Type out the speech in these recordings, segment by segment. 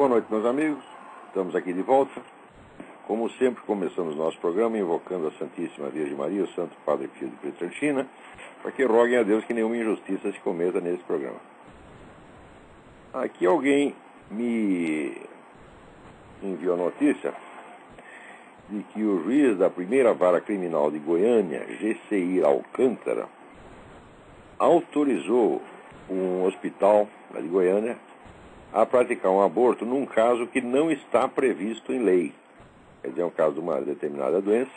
Boa noite, meus amigos. Estamos aqui de volta. Como sempre, começamos nosso programa invocando a Santíssima Virgem Maria, o Santo Padre Pio de Pietrelcina, para que roguem a Deus que nenhuma injustiça se cometa nesse programa. Aqui alguém me enviou notícia de que o juiz da primeira vara criminal de Goiânia, GCI Alcântara, autorizou um hospital lá de Goiânia a praticar um aborto num caso que não está previsto em lei. Quer dizer, é um caso de uma determinada doença,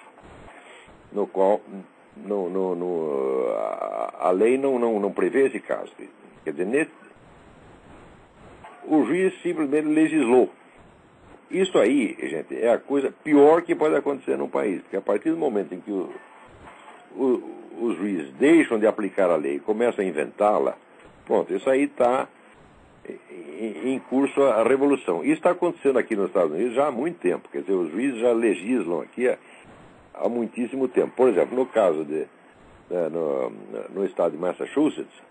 no qual a lei não prevê esse caso. Quer dizer, o juiz simplesmente legislou. Isso aí, gente, é a coisa pior que pode acontecer num país, porque a partir do momento em que os juízes deixam de aplicar a lei e começam a inventá-la, pronto, isso aí está em curso a revolução. Isso está acontecendo aqui nos Estados Unidos já há muito tempo. Quer dizer, os juízes já legislam aqui há muitíssimo tempo. Por exemplo, no caso no estado de Massachusetts,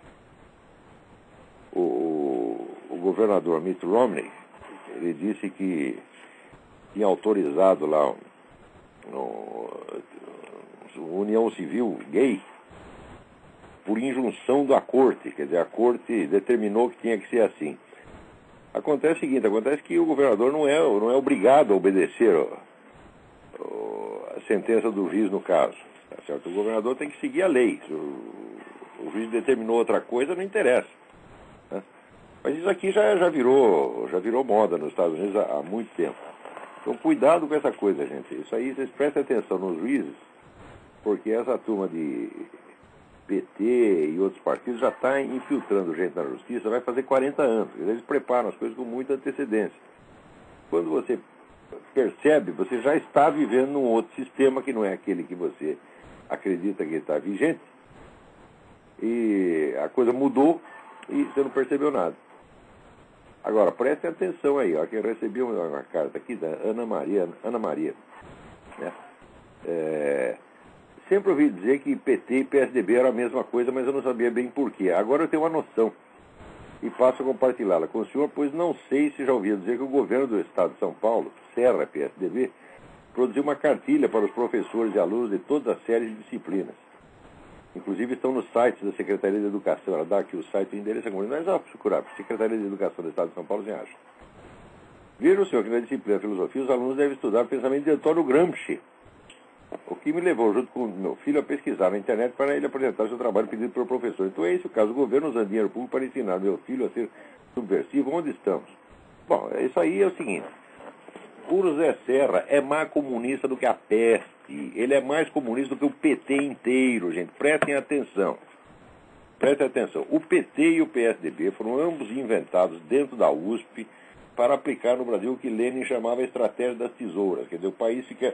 o governador Mitt Romney, ele disse que tinha autorizado lá união civil gay por injunção da corte. Quer dizer, a corte determinou que tinha que ser assim. Acontece o seguinte, acontece que o governador não é obrigado a obedecer a sentença do juiz no caso. Tá certo? O governador tem que seguir a lei. Se o juiz determinou outra coisa, não interessa. Né? Mas isso aqui já virou moda nos Estados Unidos há muito tempo. Então cuidado com essa coisa, gente. Isso aí, vocês prestem atenção nos juízes, porque essa turma de PT e outros partidos já está infiltrando gente na justiça, vai fazer 40 anos. Eles preparam as coisas com muita antecedência. Quando você percebe, você já está vivendo num outro sistema que não é aquele que você acredita que está vigente, e a coisa mudou e você não percebeu nada. Agora, prestem atenção aí, ó, que eu recebi uma carta aqui da Ana Maria, né? Sempre ouvi dizer que PT e PSDB era a mesma coisa, mas eu não sabia bem por quê. Agora eu tenho uma noção e passo a compartilhá-la com o senhor, pois não sei se já ouviu dizer que o governo do estado de São Paulo, Serra PSDB, produziu uma cartilha para os professores e alunos de todas as séries de disciplinas. Inclusive estão no site da Secretaria de Educação. Ela dá aqui o site, o endereço é comum, mas é procurar, Secretaria de Educação do estado de São Paulo, você acha. Veja o senhor que na disciplina de filosofia os alunos devem estudar o pensamento de Antônio Gramsci, o que me levou, junto com meu filho, a pesquisar na internet para ele apresentar seu trabalho pedido pelo professor. Então é esse o caso. O governo usa dinheiro público para ensinar meu filho a ser subversivo. Onde estamos? Bom, isso aí é o seguinte. O José Serra é mais comunista do que a peste. Ele é mais comunista do que o PT inteiro, gente. Prestem atenção. Prestem atenção. O PT e o PSDB foram ambos inventados dentro da USP para aplicar no Brasil o que Lenin chamava a estratégia das tesouras. Quer dizer, o país fica...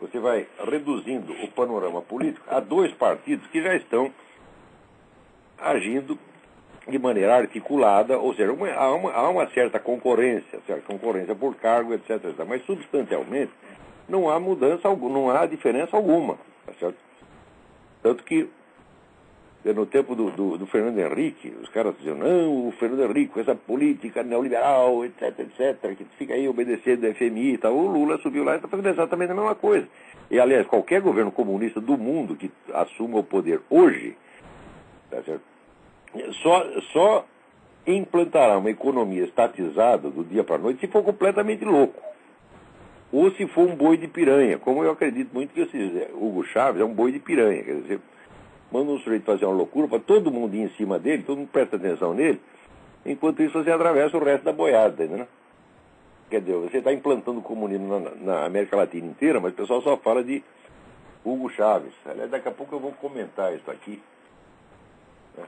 Você vai reduzindo o panorama político a dois partidos que já estão agindo de maneira articulada, ou seja, há uma certa concorrência por cargo, etc. Mas substancialmente não há mudança, não há diferença alguma. Tá certo? Tanto que no tempo do Fernando Henrique, os caras diziam, não, o Fernando Henrique, com essa política neoliberal, etc, que fica aí obedecendo do FMI e tal, o Lula subiu lá e está fazendo exatamente a mesma coisa. E, aliás, qualquer governo comunista do mundo que assuma o poder hoje, tá certo? Só implantará uma economia estatizada do dia para a noite se for completamente louco. Ou se for um boi de piranha, como eu acredito muito que esse Hugo Chávez é um boi de piranha, quer dizer... Manda um sujeito fazer uma loucura para todo mundo ir em cima dele, todo mundo presta atenção nele, enquanto isso você atravessa o resto da boiada, né? Quer dizer, você está implantando o comunismo na América Latina inteira, mas o pessoal só fala de Hugo Chávez. Aliás, daqui a pouco eu vou comentar isso aqui. Né?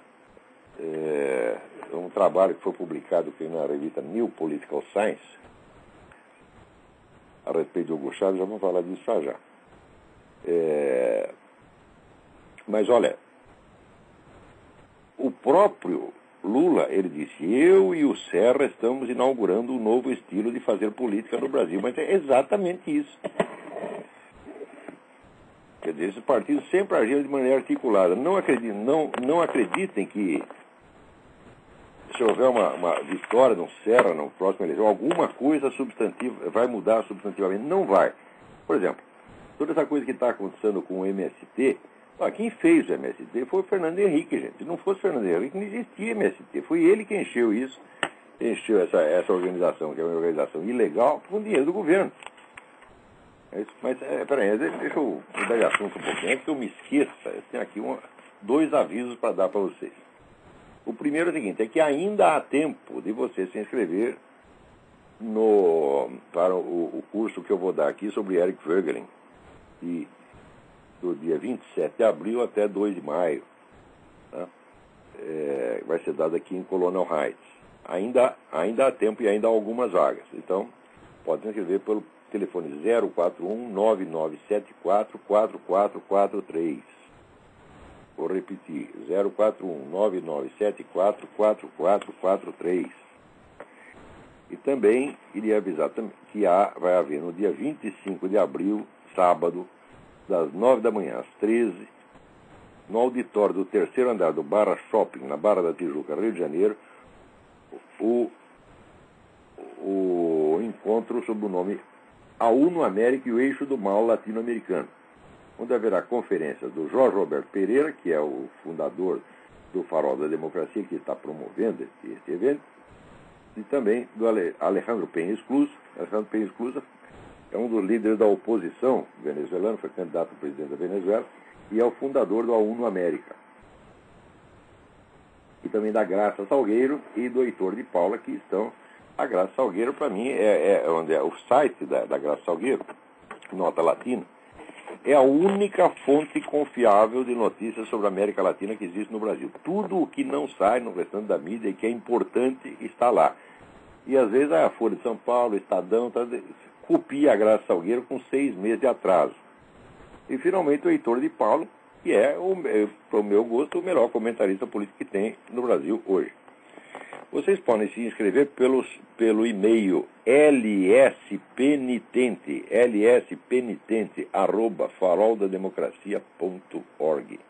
É um trabalho que foi publicado aqui na revista New Political Science a respeito de Hugo Chávez, já vamos falar disso já. Mas olha, o próprio Lula, ele disse, eu e o Serra estamos inaugurando um novo estilo de fazer política no Brasil, mas é exatamente isso. Quer dizer, esses partidos sempre agiram de maneira articulada. Não acreditem que se houver uma vitória no Serra, na próxima eleição, alguma coisa substantiva vai mudar substantivamente. Não vai. Por exemplo, toda essa coisa que está acontecendo com o MST, quem fez o MST foi o Fernando Henrique, gente. Se não fosse o Fernando Henrique, não existia MST. Foi ele que encheu essa organização, que é uma organização ilegal, com dinheiro do governo. Mas, peraí, deixa eu mudar de assunto um pouquinho, antes que eu me esqueça. Eu tenho aqui dois avisos para dar para vocês. O primeiro é o seguinte, é que ainda há tempo de você se inscrever para o curso que eu vou dar aqui sobre Eric Voegelin, do dia 27 de abril até 2 de maio. Tá? Vai ser dado aqui em Colonial Heights. Ainda há tempo e ainda há algumas vagas. Então, pode se inscrever pelo telefone 041-9974-4443. Vou repetir, 041-9974-4443. E também iria avisar que vai haver no dia 25 de abril, sábado, das 9 da manhã às 13, no auditório do terceiro andar do Barra Shopping, na Barra da Tijuca, Rio de Janeiro, o encontro sob o nome A UNO América e o Eixo do Mal Latino-Americano, onde haverá conferências do Jorge Roberto Pereira, que é o fundador do Farol da Democracia, que está promovendo este evento, e também do Alejandro Penha Esclusa. Alejandro Penha Esclusa é um dos líderes da oposição venezuelana, foi candidato a presidente da Venezuela, e é o fundador do UNO América. E também da Graça Salgueiro e do Heitor de Paula, que estão... A Graça Salgueiro, para mim, onde é o site da Graça Salgueiro, Nota Latina, é a única fonte confiável de notícias sobre a América Latina que existe no Brasil. Tudo o que não sai no restante da mídia e que é importante está lá. E às vezes a Folha de São Paulo, Estadão, copia a Graça Salgueiro com 6 meses de atraso. E finalmente o Heitor de Paulo, que é, para o meu gosto, o melhor comentarista político que tem no Brasil hoje. Vocês podem se inscrever pelo e-mail lspenitente@faroldademocracia.org.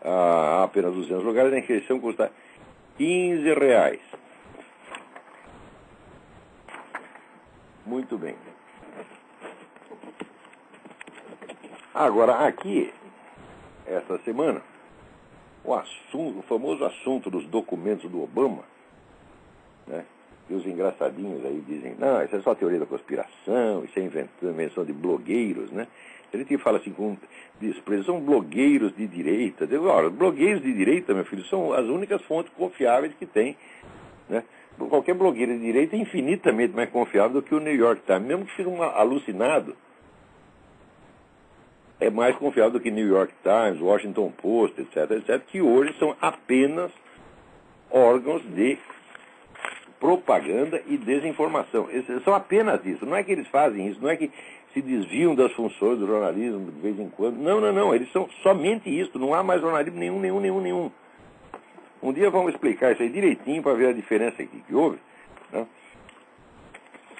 Há apenas 200 lugares, a inscrição custa R$15. Muito bem. Agora, aqui, essa semana, o famoso assunto dos documentos do Obama, né? E os engraçadinhos aí dizem, não, isso é só teoria da conspiração, isso é invenção de blogueiros, né? A gente fala assim com desprezo, são blogueiros de direita. Olha, blogueiros de direita, meu filho, são as únicas fontes confiáveis que tem, né? Qualquer blogueiro de direita é infinitamente mais confiável do que o New York Times, mesmo que seja um alucinado. É mais confiável do que New York Times, Washington Post, etc., que hoje são apenas órgãos de propaganda e desinformação. São apenas isso. Não é que eles fazem isso, não é que se desviam das funções do jornalismo de vez em quando. Não. Eles são somente isso. Não há mais jornalismo nenhum. Um dia vamos explicar isso aí direitinho para ver a diferença aqui que houve, né?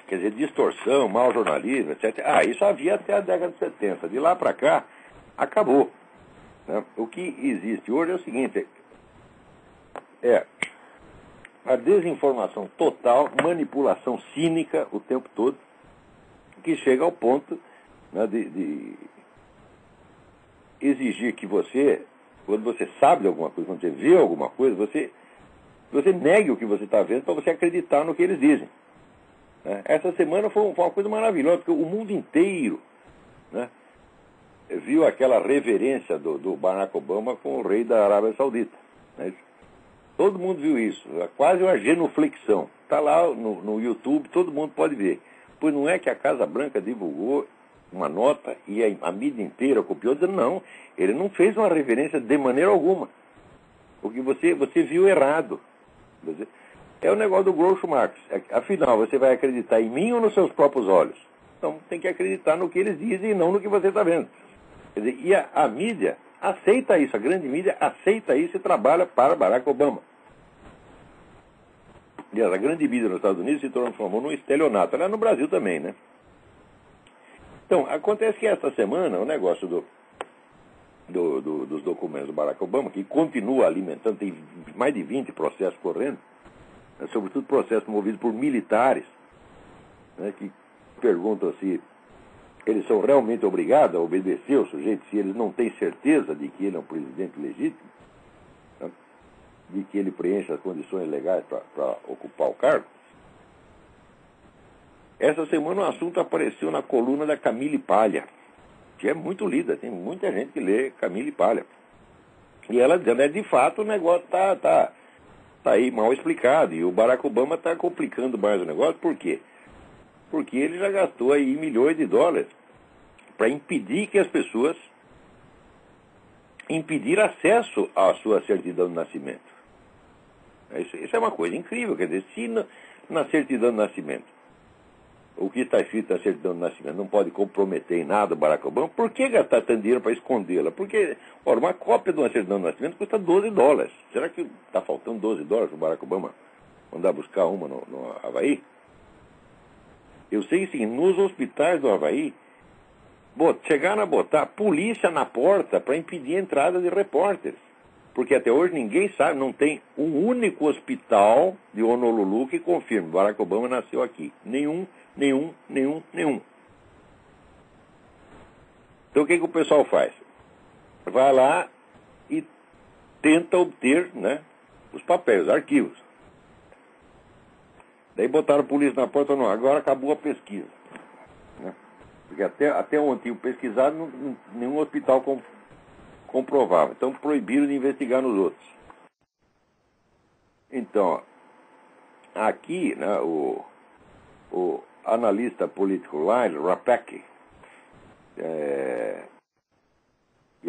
Quer dizer, distorção, mau jornalismo, etc. Isso havia até a década de 70. De lá para cá, acabou, né? O que existe hoje é o seguinte, a desinformação total, manipulação cínica o tempo todo, que chega ao ponto, né, de exigir que você, quando você sabe de alguma coisa, quando você vê alguma coisa, você negue o que você está vendo para você acreditar no que eles dizem. Essa semana foi uma coisa maravilhosa, porque o mundo inteiro, né, viu aquela reverência do Barack Obama com o rei da Arábia Saudita. Né? Todo mundo viu isso, quase uma genuflexão. Está lá no YouTube, todo mundo pode ver. Pois não é que a Casa Branca divulgou uma nota e a mídia inteira copiou, dizendo, não, ele não fez uma reverência de maneira alguma. Porque você viu errado. É o negócio do Groucho Marx. Afinal, você vai acreditar em mim ou nos seus próprios olhos? Então, tem que acreditar no que eles dizem e não no que você está vendo. Quer dizer, e a mídia aceita isso, a grande mídia aceita isso e trabalha para Barack Obama. E a grande mídia nos Estados Unidos se transformou num estelionato. Aliás, no Brasil também, né? Então, acontece que esta semana o negócio dos documentos do Barack Obama, que continua alimentando, tem mais de 20 processos correndo, né, sobretudo processos movidos por militares, né, que perguntam se eles são realmente obrigados a obedecer ao sujeito se eles não têm certeza de que ele é um presidente legítimo, né, de que ele preenche as condições legais para ocupar o cargo. Essa semana o assunto apareceu na coluna da Camille Paglia, que é muito lida, tem muita gente que lê Camille Paglia. E ela dizendo, de fato o negócio tá aí mal explicado, e o Barack Obama está complicando mais o negócio, por quê? Porque ele já gastou aí milhões de dólares para impedir que as pessoas impedir acesso à sua certidão de nascimento. Isso é uma coisa incrível, quer dizer, se na certidão de nascimento o que está escrito na certidão de nascimento não pode comprometer em nada o Barack Obama, por que gastar tanto dinheiro para escondê-la? Porque, ora, uma cópia de uma certidão de nascimento custa $12. Será que está faltando $12 para o Barack Obama mandar buscar uma no Havaí? Eu sei que, sim, nos hospitais do Havaí, chegaram a botar polícia na porta para impedir a entrada de repórteres. Porque até hoje ninguém sabe, não tem um único hospital de Honolulu que confirme que Barack Obama nasceu aqui. Nenhum. Então o que o pessoal faz? Vai lá e tenta obter, né, os papéis, os arquivos. Daí botaram a polícia na porta, não, agora acabou a pesquisa. Né? Porque até ontem tinham pesquisado, nenhum hospital comprovava. Então proibiram de investigar nos outros. Então, aqui, né, o analista político Lyle Rapacki, que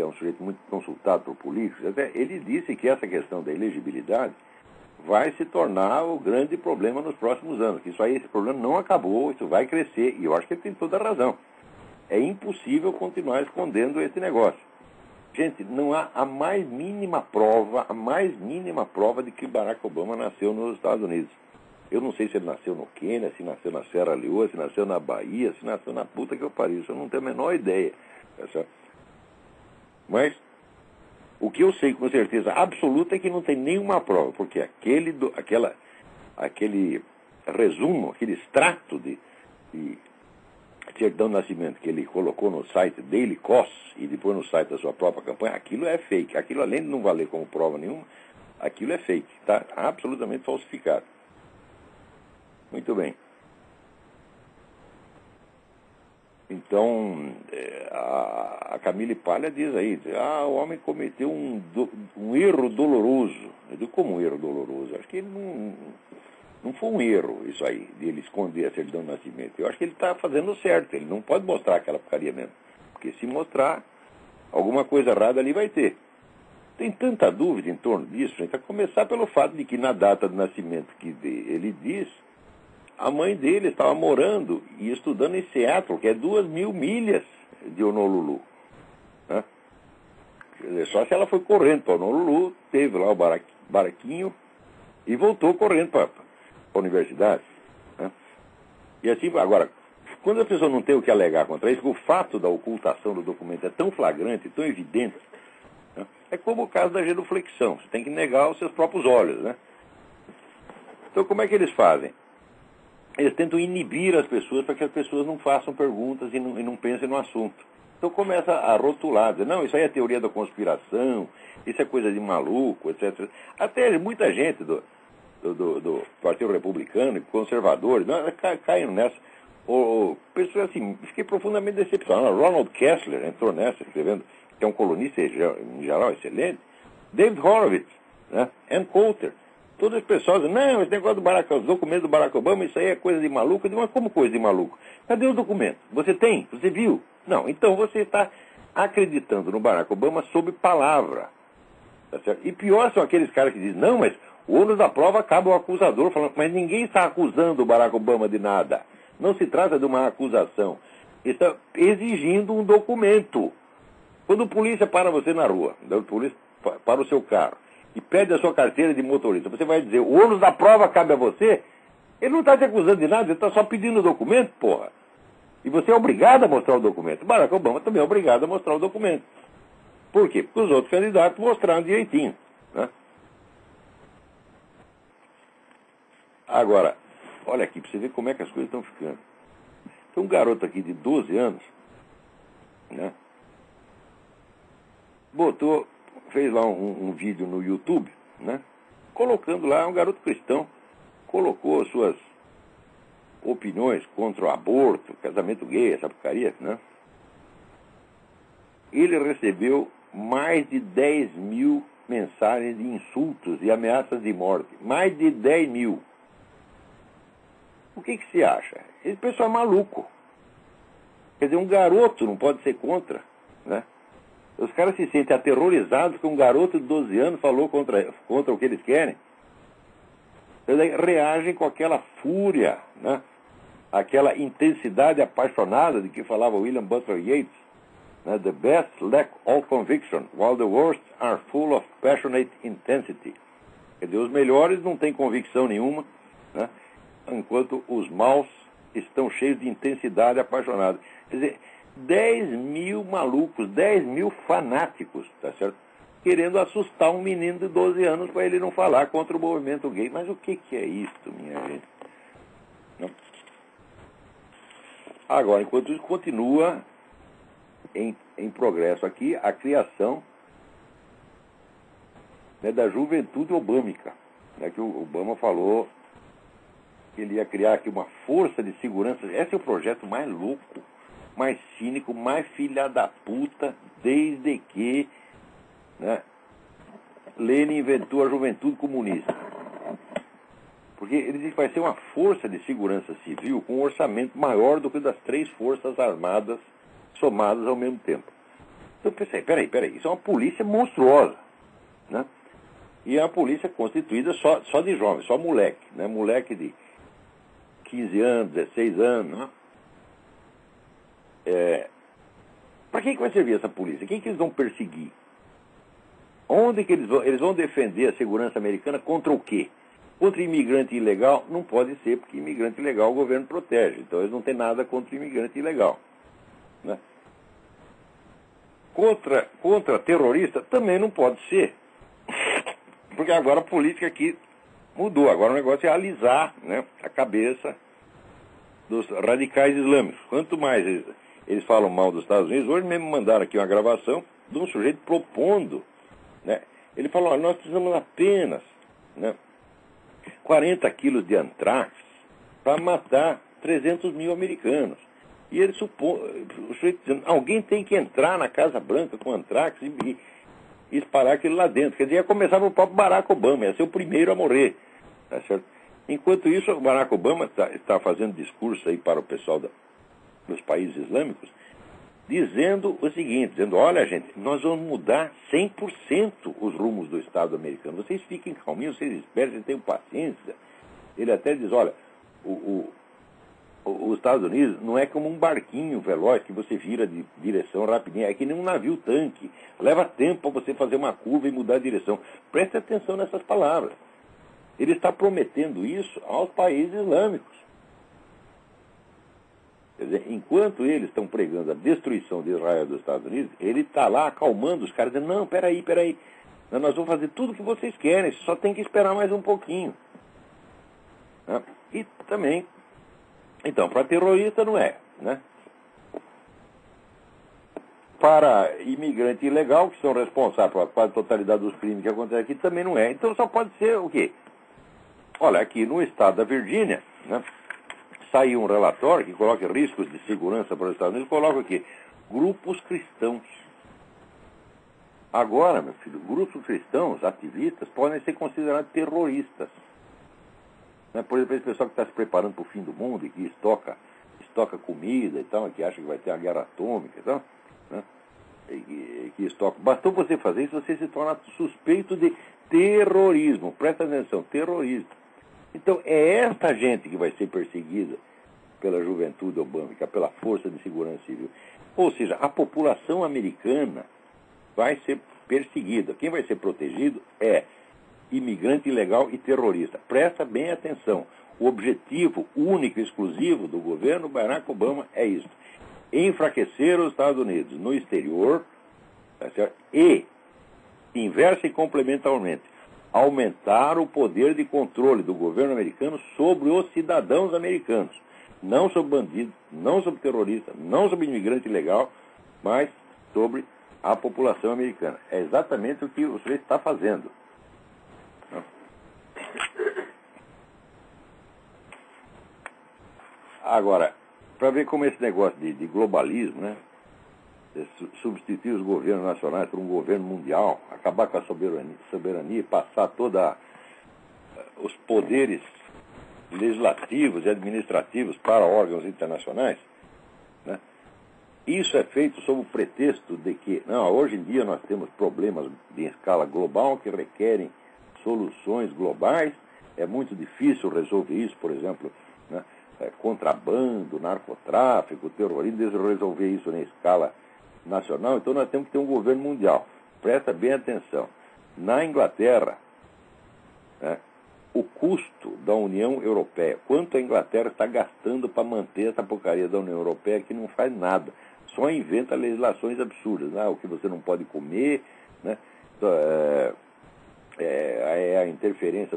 é um sujeito muito consultado por políticos, até ele disse que essa questão da elegibilidade vai se tornar o grande problema nos próximos anos, que esse problema não acabou, isso vai crescer, e eu acho que ele tem toda a razão. É impossível continuar escondendo esse negócio. Gente, não há a mais mínima prova de que Barack Obama nasceu nos Estados Unidos. Eu não sei se ele nasceu no Quênia, se nasceu na Serra Leoa, se nasceu na Bahia, se nasceu na puta que eu pariu. Isso eu não tenho a menor ideia. Mas o que eu sei com certeza absoluta é que não tem nenhuma prova, porque aquele resumo, aquele extrato de certidão de nascimento que ele colocou no site Daily Kos e depois no site da sua própria campanha, aquilo é fake. Aquilo, além de não valer como prova nenhuma, aquilo é fake. Está absolutamente falsificado. Muito bem. Então, a Camille Paglia diz aí, o homem cometeu um erro doloroso. Eu digo, como um erro doloroso? Acho que ele não foi um erro isso aí, de ele esconder a certidão de nascimento. Eu acho que ele está fazendo certo, ele não pode mostrar aquela porcaria mesmo. Porque se mostrar, alguma coisa errada ali vai ter. Tem tanta dúvida em torno disso, gente, a começar pelo fato de que na data de nascimento que ele diz, a mãe dele estava morando e estudando em Seattle, que é 2.000 milhas de Honolulu. Né? Quer dizer, só se ela foi correndo para Honolulu, teve lá o baraquinho e voltou correndo para a universidade. Né? E assim, agora, quando a pessoa não tem o que alegar contra isso, o fato da ocultação do documento é tão flagrante, tão evidente, né? É como o caso da genuflexão. Você tem que negar os seus próprios olhos. Né? Então, como é que eles fazem? Eles tentam inibir as pessoas para que as pessoas não façam perguntas e não pensem no assunto. Então começa a rotular, dizer, não, isso aí é teoria da conspiração, isso é coisa de maluco, etc. Até muita gente do Partido Republicano e conservadores caem nessa. Pessoas assim, fiquei profundamente decepcionado. Ronald Kessler entrou nessa, escrevendo, que é um colunista em geral excelente. David Horowitz, né? Ann Coulter. Todas as pessoas dizem, não, esse negócio os documentos do Barack Obama, isso aí é coisa de maluco. Eu digo, mas como coisa de maluco? Cadê o documento? Você tem? Você viu? Não, então você está acreditando no Barack Obama sob palavra. Tá certo? E pior são aqueles caras que dizem, não, mas o ônus da prova acaba o acusador falando, mas ninguém está acusando o Barack Obama de nada. Não se trata de uma acusação. Está exigindo um documento. Quando o polícia para você na rua, o polícia para o seu carro, e pede a sua carteira de motorista, você vai dizer, o ônus da prova cabe a você? Ele não está te acusando de nada, ele está só pedindo o documento, porra. E você é obrigado a mostrar o documento. Barack Obama também é obrigado a mostrar o documento. Por quê? Porque os outros candidatos mostraram direitinho, né? Agora, olha aqui, para você ver como é que as coisas estão ficando. Tem um garoto aqui de 12 anos, né? Fez lá um vídeo no YouTube, né? Colocando lá, um garoto cristão, colocou suas opiniões contra o aborto, casamento gay, essa porcaria, né? Ele recebeu mais de 10 mil mensagens de insultos e ameaças de morte. Mais de 10 mil. O que se acha? Esse pessoal é maluco. Quer dizer, um garoto não pode ser contra, né? Os caras se sentem aterrorizados que um garoto de 12 anos falou contra o que eles querem. Eles reagem com aquela fúria, né? Aquela intensidade apaixonada de que falava William Butler Yeats, né? The best lack all conviction, while the worst are full of passionate intensity. Quer dizer, os melhores não têm convicção nenhuma, né? Enquanto os maus estão cheios de intensidade apaixonada. Quer dizer, 10 mil malucos, 10 mil fanáticos, tá certo? Querendo assustar um menino de 12 anos para ele não falar contra o movimento gay. Mas o que é isso, minha gente? Não. Agora, enquanto isso, continua em progresso aqui a criação, né, da juventude obâmica, né, que o Obama falou que ele ia criar aqui uma força de segurança. Esse é o projeto mais louco, mais cínico, mais filha da puta, desde que, né, Lenin inventou a juventude comunista. Porque ele diz que vai ser uma força de segurança civil com um orçamento maior do que o das 3 forças armadas somadas ao mesmo tempo. Então eu pensei, peraí, isso é uma polícia monstruosa, né? E é uma polícia constituída só de jovens, só moleque, né? Moleque de 15 anos, 16 anos, né? Para que vai servir essa polícia? Quem que eles vão perseguir? Onde que eles vão defender a segurança americana contra o quê? Contra imigrante ilegal? Não pode ser, porque imigrante ilegal o governo protege. Então eles não têm nada contra imigrante ilegal, né? Contra terrorista? Também não pode ser. Porque agora a política aqui mudou. Agora o negócio é alisar, né, a cabeça dos radicais islâmicos. Quanto mais eles falam mal dos Estados Unidos, hoje mesmo mandaram aqui uma gravação de um sujeito propondo, né? Ele falou, nós precisamos apenas, né, 40 quilos de antrax para matar 300 mil americanos. E ele o sujeito dizendo, alguém tem que entrar na Casa Branca com antrax e espalhar aquilo lá dentro. Quer dizer, ia começar o próprio Barack Obama, ia ser o primeiro a morrer. Tá certo? Enquanto isso, o Barack Obama está fazendo discurso aí para o pessoal dos países islâmicos, dizendo o seguinte, dizendo, olha gente, nós vamos mudar 100% os rumos do Estado americano. Vocês fiquem calminhos, vocês esperem, vocês tenham paciência. Ele até diz, olha, os Estados Unidos não é como um barquinho veloz que você vira de direção rapidinho, é que nem um navio tanque. Leva tempo para você fazer uma curva e mudar a direção. Preste atenção nessas palavras. Ele está prometendo isso aos países islâmicos. Quer dizer, enquanto eles estão pregando a destruição de Israel e dos Estados Unidos, ele está lá acalmando os caras, dizendo, não, peraí, nós vamos fazer tudo o que vocês querem, só tem que esperar mais um pouquinho. Né? E também, então, para terrorista não é, né? Para imigrante ilegal, que são responsáveis pela quase totalidade dos crimes que acontecem aqui, também não é. Então só pode ser o quê? Olha, aqui no estado da Virgínia, né, saiu um relatório que coloca riscos de segurança para os Estados Unidos, coloca aqui, grupos cristãos. Agora, meu filho, grupos cristãos, ativistas, podem ser considerados terroristas. Né? Por exemplo, esse pessoal que está se preparando para o fim do mundo e que estoca comida e tal, que acha que vai ter a guerra atômica e tal, né? Que estoca. Bastou você fazer isso, você se torna suspeito de terrorismo. Presta atenção, terrorismo. Então, é esta gente que vai ser perseguida pela juventude obâmica, pela Força de Segurança Civil. Ou seja, a população americana vai ser perseguida. Quem vai ser protegido é imigrante ilegal e terrorista. Presta bem atenção. O objetivo único e exclusivo do governo Barack Obama é isso. Enfraquecer os Estados Unidos no exterior, tá certo? E, inversa e complementarmente, aumentar o poder de controle do governo americano sobre os cidadãos americanos. Não sobre bandidos, não sobre terroristas, não sobre imigrante ilegal, mas sobre a população americana. É exatamente o que o sujeito está fazendo. Agora, para ver como esse negócio de globalismo, né, substituir os governos nacionais por um governo mundial, acabar com a soberania e passar todos os poderes legislativos e administrativos para órgãos internacionais, né, isso é feito sob o pretexto de que, não, hoje em dia nós temos problemas de escala global que requerem soluções globais, é muito difícil resolver isso, por exemplo, né, contrabando, narcotráfico, terrorismo, resolver isso na escala nacional, então nós temos que ter um governo mundial. Presta bem atenção. Na Inglaterra, né, o custo da União Europeia, quanto a Inglaterra está gastando para manter essa porcaria da União Europeia que não faz nada, só inventa legislações absurdas, né? O que você não pode comer, né? A interferência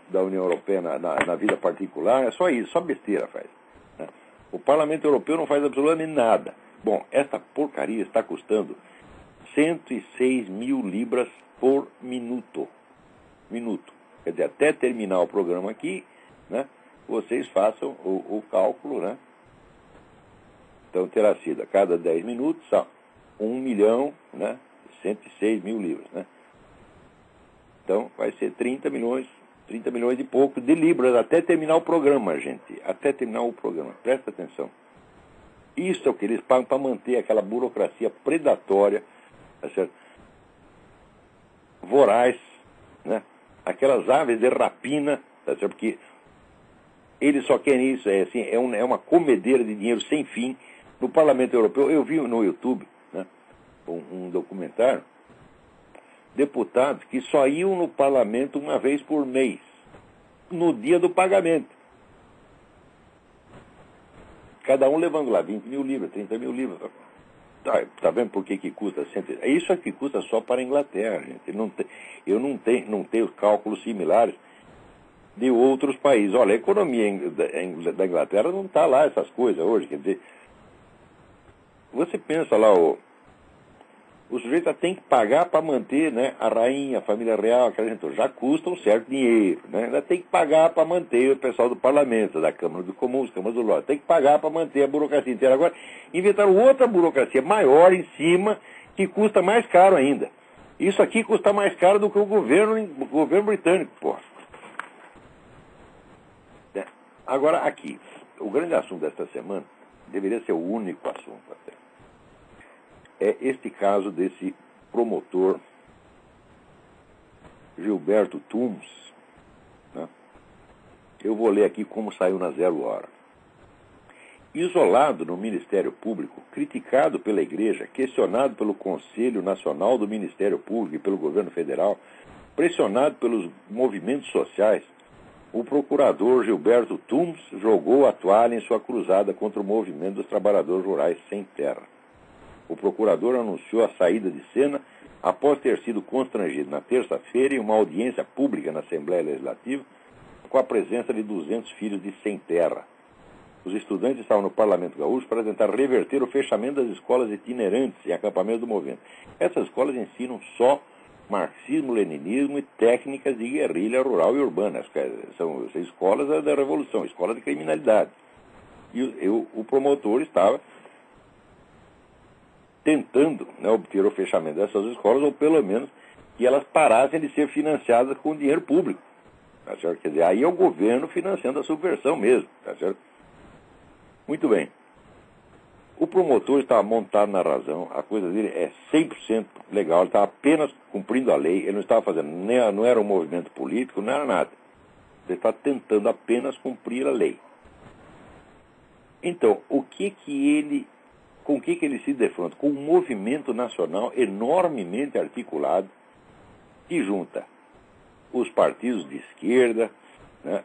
da União Europeia na vida particular, é só isso, só besteira faz. Né? O Parlamento Europeu não faz absolutamente nada. Bom, essa porcaria está custando 106 mil libras por minuto. Quer dizer, até terminar o programa aqui, né, vocês façam o cálculo, né? Então terá sido a cada 10 minutos, 1 milhão, né, 106 mil libras, né? Então vai ser 30 milhões e pouco de libras até terminar o programa, gente. Até terminar o programa. Presta atenção. Isso é o que eles pagam para manter aquela burocracia predatória, tá certo? Voraz, né? Aquelas aves de rapina, tá certo? Porque eles só querem isso, é uma comedeira de dinheiro sem fim. No Parlamento Europeu, eu vi no YouTube, né, um documentário, deputados que só iam no parlamento uma vez por mês, no dia do pagamento. Cada um levando lá 20 mil libras, 30 mil libras. Tá vendo por que custa? Isso aqui custa só para a Inglaterra, gente. Eu não tenho os cálculos similares de outros países. Olha, a economia da Inglaterra não está lá essas coisas hoje. Quer dizer, você pensa lá, o sujeito tem que pagar para manter, né, a rainha, a família real, aquela gente, já custa um certo dinheiro, né? Ainda tem que pagar para manter o pessoal do parlamento, da Câmara dos Comuns, Câmara dos Lordes, tem que pagar para manter a burocracia inteira. Agora, inventaram outra burocracia maior em cima, que custa mais caro ainda. Isso aqui custa mais caro do que o governo britânico, pô. Agora, aqui, o grande assunto desta semana deveria ser o único assunto até. É este caso desse promotor Gilberto Tums, né? Eu vou ler aqui como saiu na Zero Hora. Isolado no Ministério Público, criticado pela Igreja, questionado pelo Conselho Nacional do Ministério Público e pelo governo federal, pressionado pelos movimentos sociais, o procurador Gilberto Tums jogou a toalha em sua cruzada contra o movimento dos trabalhadores rurais sem terra. O procurador anunciou a saída de cena após ter sido constrangido na terça-feira em uma audiência pública na Assembleia Legislativa com a presença de 200 filhos de sem terra. Os estudantes estavam no Parlamento Gaúcho para tentar reverter o fechamento das escolas itinerantes em acampamento do movimento. Essas escolas ensinam só marxismo, leninismo e técnicas de guerrilha rural e urbana. São escolas da revolução, escolas de criminalidade. E o promotor estava tentando, né, obter o fechamento dessas escolas, ou pelo menos que elas parassem de ser financiadas com dinheiro público. Tá certo? Quer dizer, aí é o governo financiando a subversão mesmo. Tá certo? Muito bem. O promotor estava montado na razão, a coisa dele é 100% legal, ele estava apenas cumprindo a lei, ele não estava fazendo, não era um movimento político, não era nada. Ele estava tentando apenas cumprir a lei. Então, com o que ele se defronta? Com um movimento nacional enormemente articulado, que junta os partidos de esquerda, né,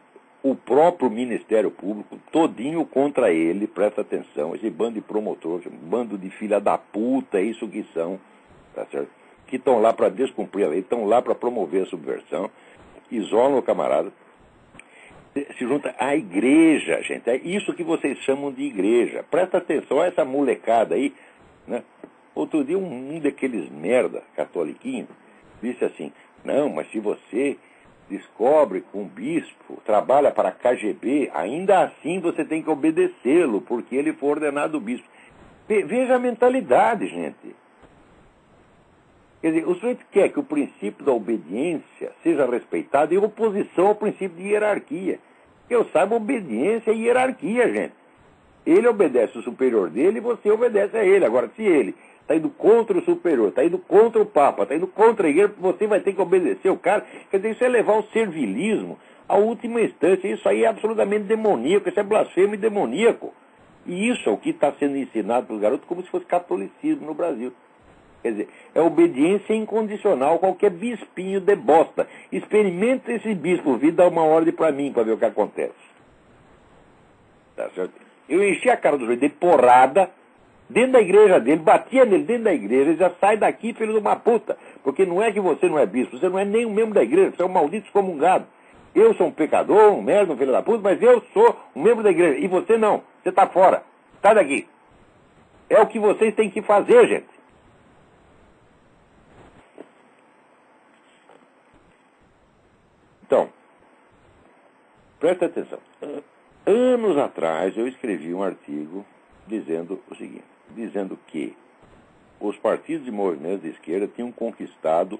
próprio Ministério Público, todinho contra ele, presta atenção, esse bando de promotores, bando de filha da puta, é isso que são, tá certo? Que estão lá para descumprir a lei, estão lá para promover a subversão, isolam o camarada, se junta à igreja, gente, é isso que vocês chamam de igreja. Presta atenção, olha essa molecada aí, né? Outro dia um daqueles merda catoliquinhos disse assim, não, mas se você descobre que um bispo trabalha para a KGB, ainda assim você tem que obedecê-lo, porque ele foi ordenado bispo. Veja a mentalidade, gente. Quer dizer, o sujeito quer que o princípio da obediência seja respeitado em oposição ao princípio de hierarquia. Que eu saiba, obediência é hierarquia, gente. Ele obedece o superior dele e você obedece a ele. Agora, se ele está indo contra o superior, está indo contra o Papa, está indo contra a igreja, você vai ter que obedecer o cara. Quer dizer, isso é levar o servilismo à última instância. Isso aí é absolutamente demoníaco, isso é blasfemo e demoníaco. E isso é o que está sendo ensinado para os garotos como se fosse catolicismo no Brasil. Quer dizer, é obediência incondicional, qualquer bispinho de bosta. Experimenta esse bispo, vir dar uma ordem para mim, para ver o que acontece. Tá certo? Eu enchi a cara do sujeito de porrada, dentro da igreja dele, batia nele dentro da igreja, ele já sai daqui, filho de uma puta. Porque não é que você não é bispo, você não é nem um membro da igreja, você é um maldito excomungado. Eu sou um pecador, um merda, um filho da puta, mas eu sou um membro da igreja. E você não, você está fora. Sai daqui. É o que vocês têm que fazer, gente. Então, presta atenção. Anos atrás eu escrevi um artigo dizendo o seguinte, dizendo que os partidos e movimentos de esquerda tinham conquistado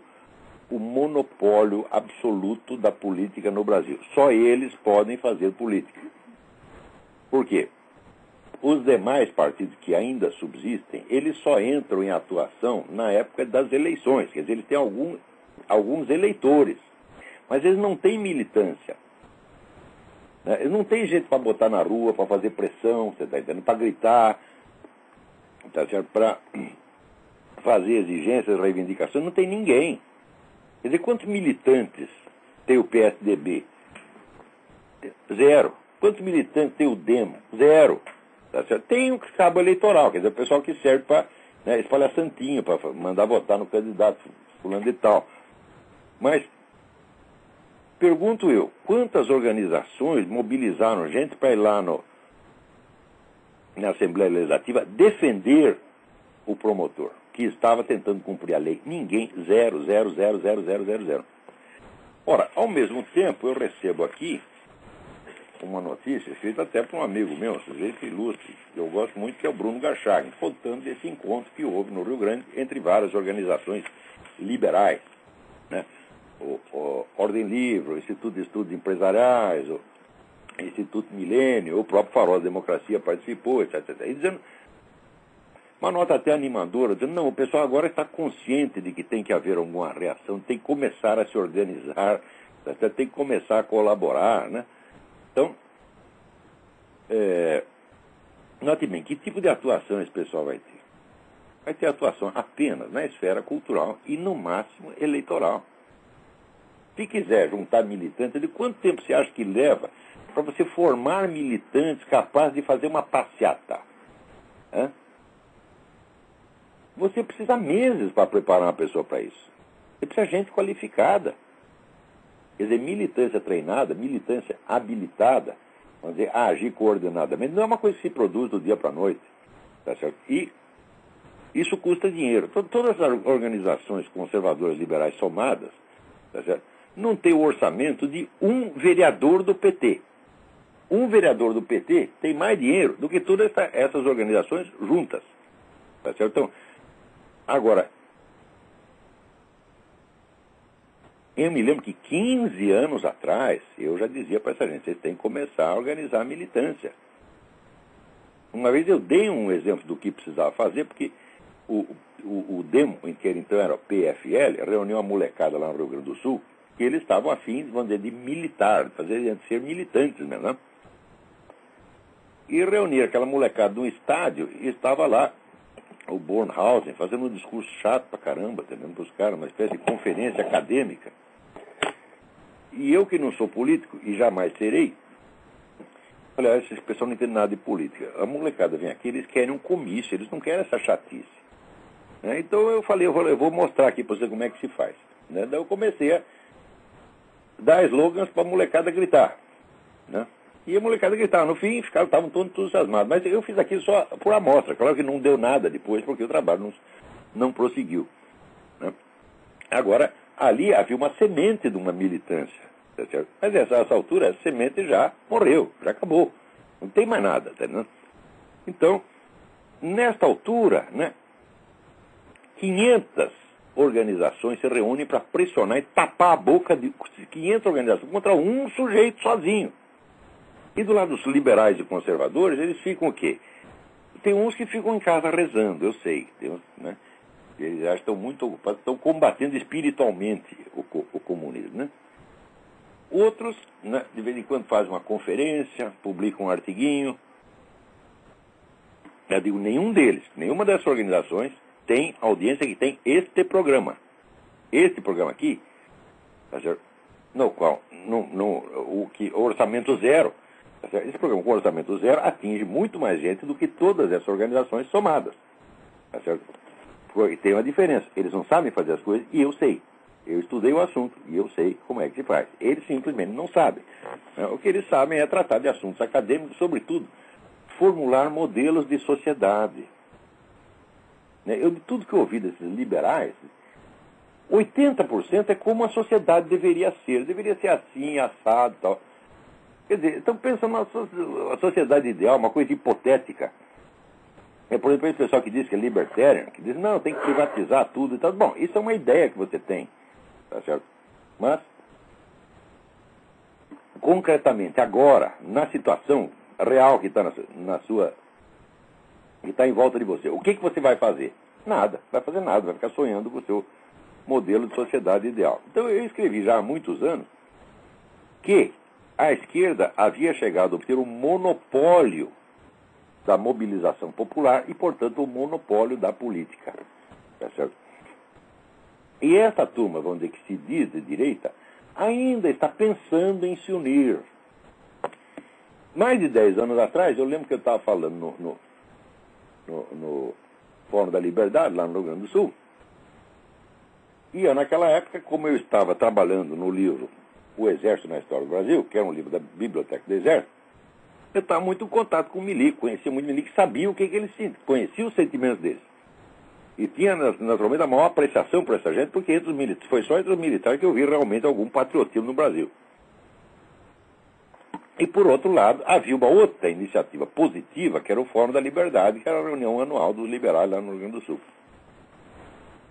o monopólio absoluto da política no Brasil. Só eles podem fazer política. Por quê? Os demais partidos que ainda subsistem, eles só entram em atuação na época das eleições. Quer dizer, eles têm alguns eleitores, mas eles não têm militância. Eles não têm gente para botar na rua, para fazer pressão, você está entendendo? Para gritar, tá certo? Para fazer exigências, reivindicações, não tem ninguém. Quer dizer, quantos militantes tem o PSDB? Zero. Quantos militantes tem o Demo? Zero. Tá certo? Tem um cabo eleitoral, quer dizer, o pessoal que serve para espalhar santinho, para mandar votar no candidato fulano de tal. Mas, pergunto eu, quantas organizações mobilizaram gente para ir lá na Assembleia Legislativa defender o promotor, que estava tentando cumprir a lei? Ninguém. Zero, zero, zero, zero, zero, zero, zero. Ora, ao mesmo tempo, eu recebo aqui uma notícia feita até por um amigo meu, um sujeito ilustre, que eu gosto muito, que é o Bruno Garchag, contando desse encontro que houve no Rio Grande entre várias organizações liberais, né? O Ordem Livre, o Instituto de Estudos Empresariais, o Instituto Milênio, o próprio Farol da Democracia participou, etc, etc. E dizendo, uma nota até animadora, dizendo, não, o pessoal agora está consciente de que tem que haver alguma reação, tem que começar a se organizar, tem que começar a colaborar, né? Então, note bem, que tipo de atuação esse pessoal vai ter? Vai ter atuação apenas na esfera cultural e, no máximo, eleitoral. Se quiser juntar militantes, de quanto tempo você acha que leva para você formar militantes capazes de fazer uma passeata? Você precisa meses para preparar uma pessoa para isso. Você precisa de gente qualificada. Quer dizer, militância treinada, militância habilitada, vamos dizer, a agir coordenadamente, não é uma coisa que se produz do dia para a noite. Tá certo? E isso custa dinheiro. Todas as organizações conservadoras liberais somadas, tá certo? Não tem o orçamento de um vereador do PT. Um vereador do PT tem mais dinheiro do que todas essas organizações juntas. Tá certo? Então, agora, eu me lembro que 15 anos atrás, eu já dizia para essa gente, vocês têm que começar a organizar a militância. Uma vez eu dei um exemplo do que precisava fazer, porque o Demo, que então era o PFL, reuniu uma molecada lá no Rio Grande do Sul, que eles estavam afins, vamos dizer, de militar, de ser militantes mesmo, né? E reuniram aquela molecada num estádio e estava lá o Bornhausen fazendo um discurso chato pra caramba, entendendo, para os caras, uma espécie de conferência acadêmica. E eu, que não sou político e jamais serei, Olha, esse pessoal não entende nada de política. A molecada vem aqui, eles querem um comício, eles não querem essa chatice. Né? Então eu falei, eu vou mostrar aqui para você como é que se faz. Né? Daí eu comecei a dar slogans para a molecada gritar. Né? E a molecada gritava. No fim, estavam todos entusiasmados. Mas eu fiz aquilo só por amostra. Claro que não deu nada depois, porque o trabalho não prosseguiu. Né? Agora, ali havia uma semente de uma militância. Tá certo? Mas essa altura, a semente já morreu, já acabou. Não tem mais nada. Tá, né? Então, nesta altura, né, 500 organizações se reúnem para pressionar e tapar a boca de 500 organizações contra um sujeito sozinho. E do lado dos liberais e conservadores, eles ficam o quê? Tem uns que ficam em casa rezando, eu sei. Tem uns, né? Eles já estão muito ocupados, estão combatendo espiritualmente o comunismo. Né? Outros, né, de vez em quando, fazem uma conferência, publicam um artiguinho. Eu digo, nenhum deles, nenhuma dessas organizações tem audiência que tem este programa. Este programa aqui, tá certo? No qual, o orçamento zero. Esse programa com orçamento zero atinge muito mais gente do que todas essas organizações somadas. Tá certo? Porque tem uma diferença. Eles não sabem fazer as coisas e eu sei. Eu estudei o assunto e eu sei como é que se faz. Eles simplesmente não sabem. O que eles sabem é tratar de assuntos acadêmicos, sobretudo, formular modelos de sociedade. De tudo que eu ouvi desses liberais, 80% é como a sociedade deveria ser. Deveria ser assim, assado e tal. Quer dizer, estão pensando na sociedade ideal, uma coisa hipotética. Por exemplo, esse pessoal que diz que é libertarian, que diz, não, tem que privatizar tudo e tal. Bom, isso é uma ideia que você tem, tá certo? Mas, concretamente, agora, na situação real que está na sua... que está em volta de você, o que você vai fazer? Nada, vai fazer nada, vai ficar sonhando com o seu modelo de sociedade ideal. Então, eu escrevi já há muitos anos que a esquerda havia chegado a obter um monopólio da mobilização popular e, portanto, o monopólio da política. Tá certo? E essa turma, vamos dizer, que se diz de direita, ainda está pensando em se unir. Mais de 10 anos atrás, eu lembro que eu estava falando no Fórum da Liberdade, lá no Rio Grande do Sul, e eu, naquela época, como eu estava trabalhando no livro O Exército na História do Brasil, que era um livro da Biblioteca do Exército, eu estava muito em contato com o milico, conhecia muito milico, sabia o que eles sentiam, conhecia os sentimentos deles. E tinha, naturalmente, a maior apreciação por essa gente, porque entre os militares, foi só entre os militares que eu vi realmente algum patriotismo no Brasil. E, por outro lado, havia uma outra iniciativa positiva, que era o Fórum da Liberdade, que era a reunião anual dos liberais lá no Rio Grande do Sul.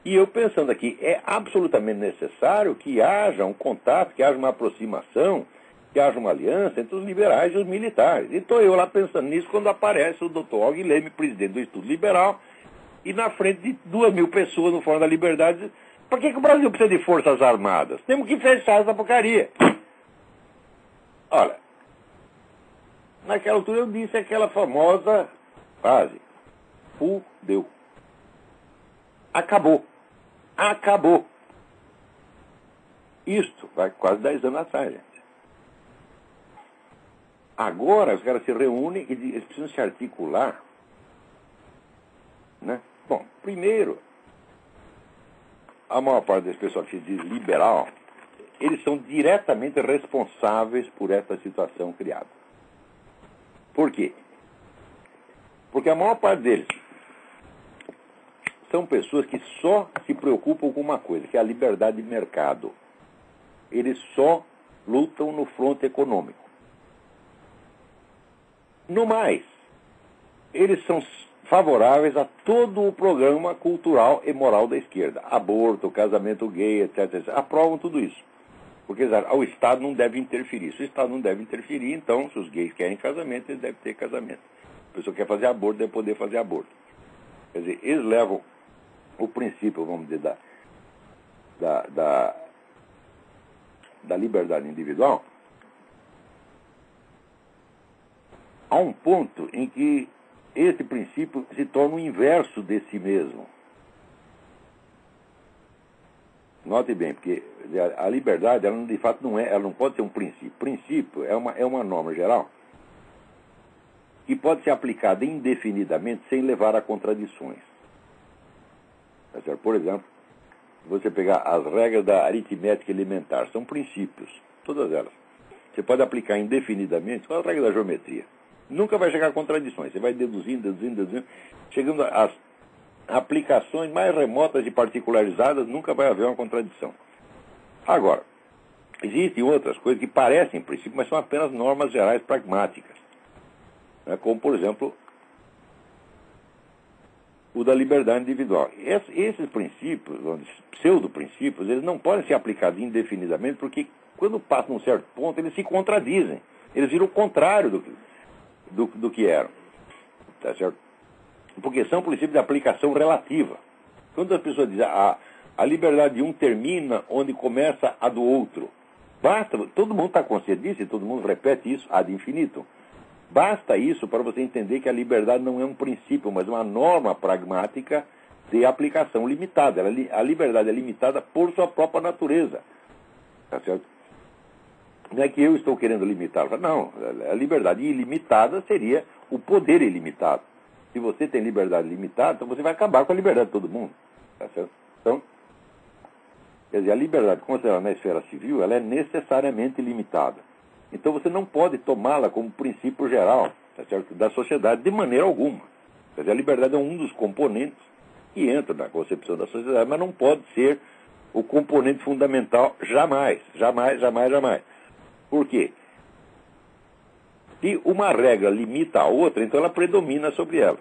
E eu pensando aqui, é absolutamente necessário que haja um contato, que haja uma aproximação, que haja uma aliança entre os liberais e os militares. E estou eu lá pensando nisso quando aparece o Dr. Og Leme, presidente do Instituto Liberal, e na frente de 2.000 pessoas no Fórum da Liberdade, diz, por que o Brasil precisa de forças armadas? Temos que fechar essa porcaria. Olha, naquela altura eu disse aquela famosa frase, fudeu. Acabou. Acabou. Isto vai quase 10 anos atrás, gente. Agora os caras se reúnem e eles precisam se articular. Né? Bom, primeiro, a maior parte das pessoas que se diz liberal, eles são diretamente responsáveis por essa situação criada. Por quê? Porque a maior parte deles são pessoas que só se preocupam com uma coisa, que é a liberdade de mercado. Eles só lutam no fronte econômico. No mais, eles são favoráveis a todo o programa cultural e moral da esquerda. Aborto, casamento gay, etc, etc. Aprovam tudo isso. Porque o Estado não deve interferir. Se o Estado não deve interferir, então, se os gays querem casamento, eles devem ter casamento. Se a pessoa quer fazer aborto, deve poder fazer aborto. Quer dizer, eles levam o princípio, vamos dizer, da liberdade individual a um ponto em que esse princípio se torna o inverso de si mesmo. Note bem, porque a liberdade, ela de fato não é, ela não pode ser um princípio. Princípio é uma norma geral que pode ser aplicada indefinidamente sem levar a contradições. Tá certo? Por exemplo, você pegar as regras da aritmética elementar, são princípios, todas elas. Você pode aplicar indefinidamente com as regras da geometria. Nunca vai chegar a contradições. Você vai deduzindo, chegando às aplicações mais remotas e particularizadas, nunca vai haver uma contradição. Agora, existem outras coisas que parecem princípios, mas são apenas normas gerais pragmáticas. Né? Como, por exemplo, o da liberdade individual. Esses princípios, pseudo-princípios, eles não podem ser aplicados indefinidamente, porque quando passam um certo ponto, eles se contradizem. Eles viram o contrário do que eram. Tá certo? Porque são princípios de aplicação relativa. Quando as pessoas dizem a liberdade de um termina onde começa a do outro, basta, todo mundo está consciente disso e todo mundo repete isso ad infinitum. Basta isso para você entender que a liberdade não é um princípio, mas uma norma pragmática de aplicação limitada. A liberdade é limitada por sua própria natureza. Tá certo? Não é que eu estou querendo limitá-la. Não, a liberdade ilimitada seria o poder ilimitado. Se você tem liberdade limitada, então você vai acabar com a liberdade de todo mundo. Tá certo? Então, quer dizer, a liberdade considerada na esfera civil, ela é necessariamente limitada. Então você não pode tomá-la como princípio geral, tá certo, da sociedade de maneira alguma. Quer dizer, a liberdade é um dos componentes que entra na concepção da sociedade, mas não pode ser o componente fundamental jamais. Jamais, jamais, jamais. Por quê? Se uma regra limita a outra, então ela predomina sobre ela.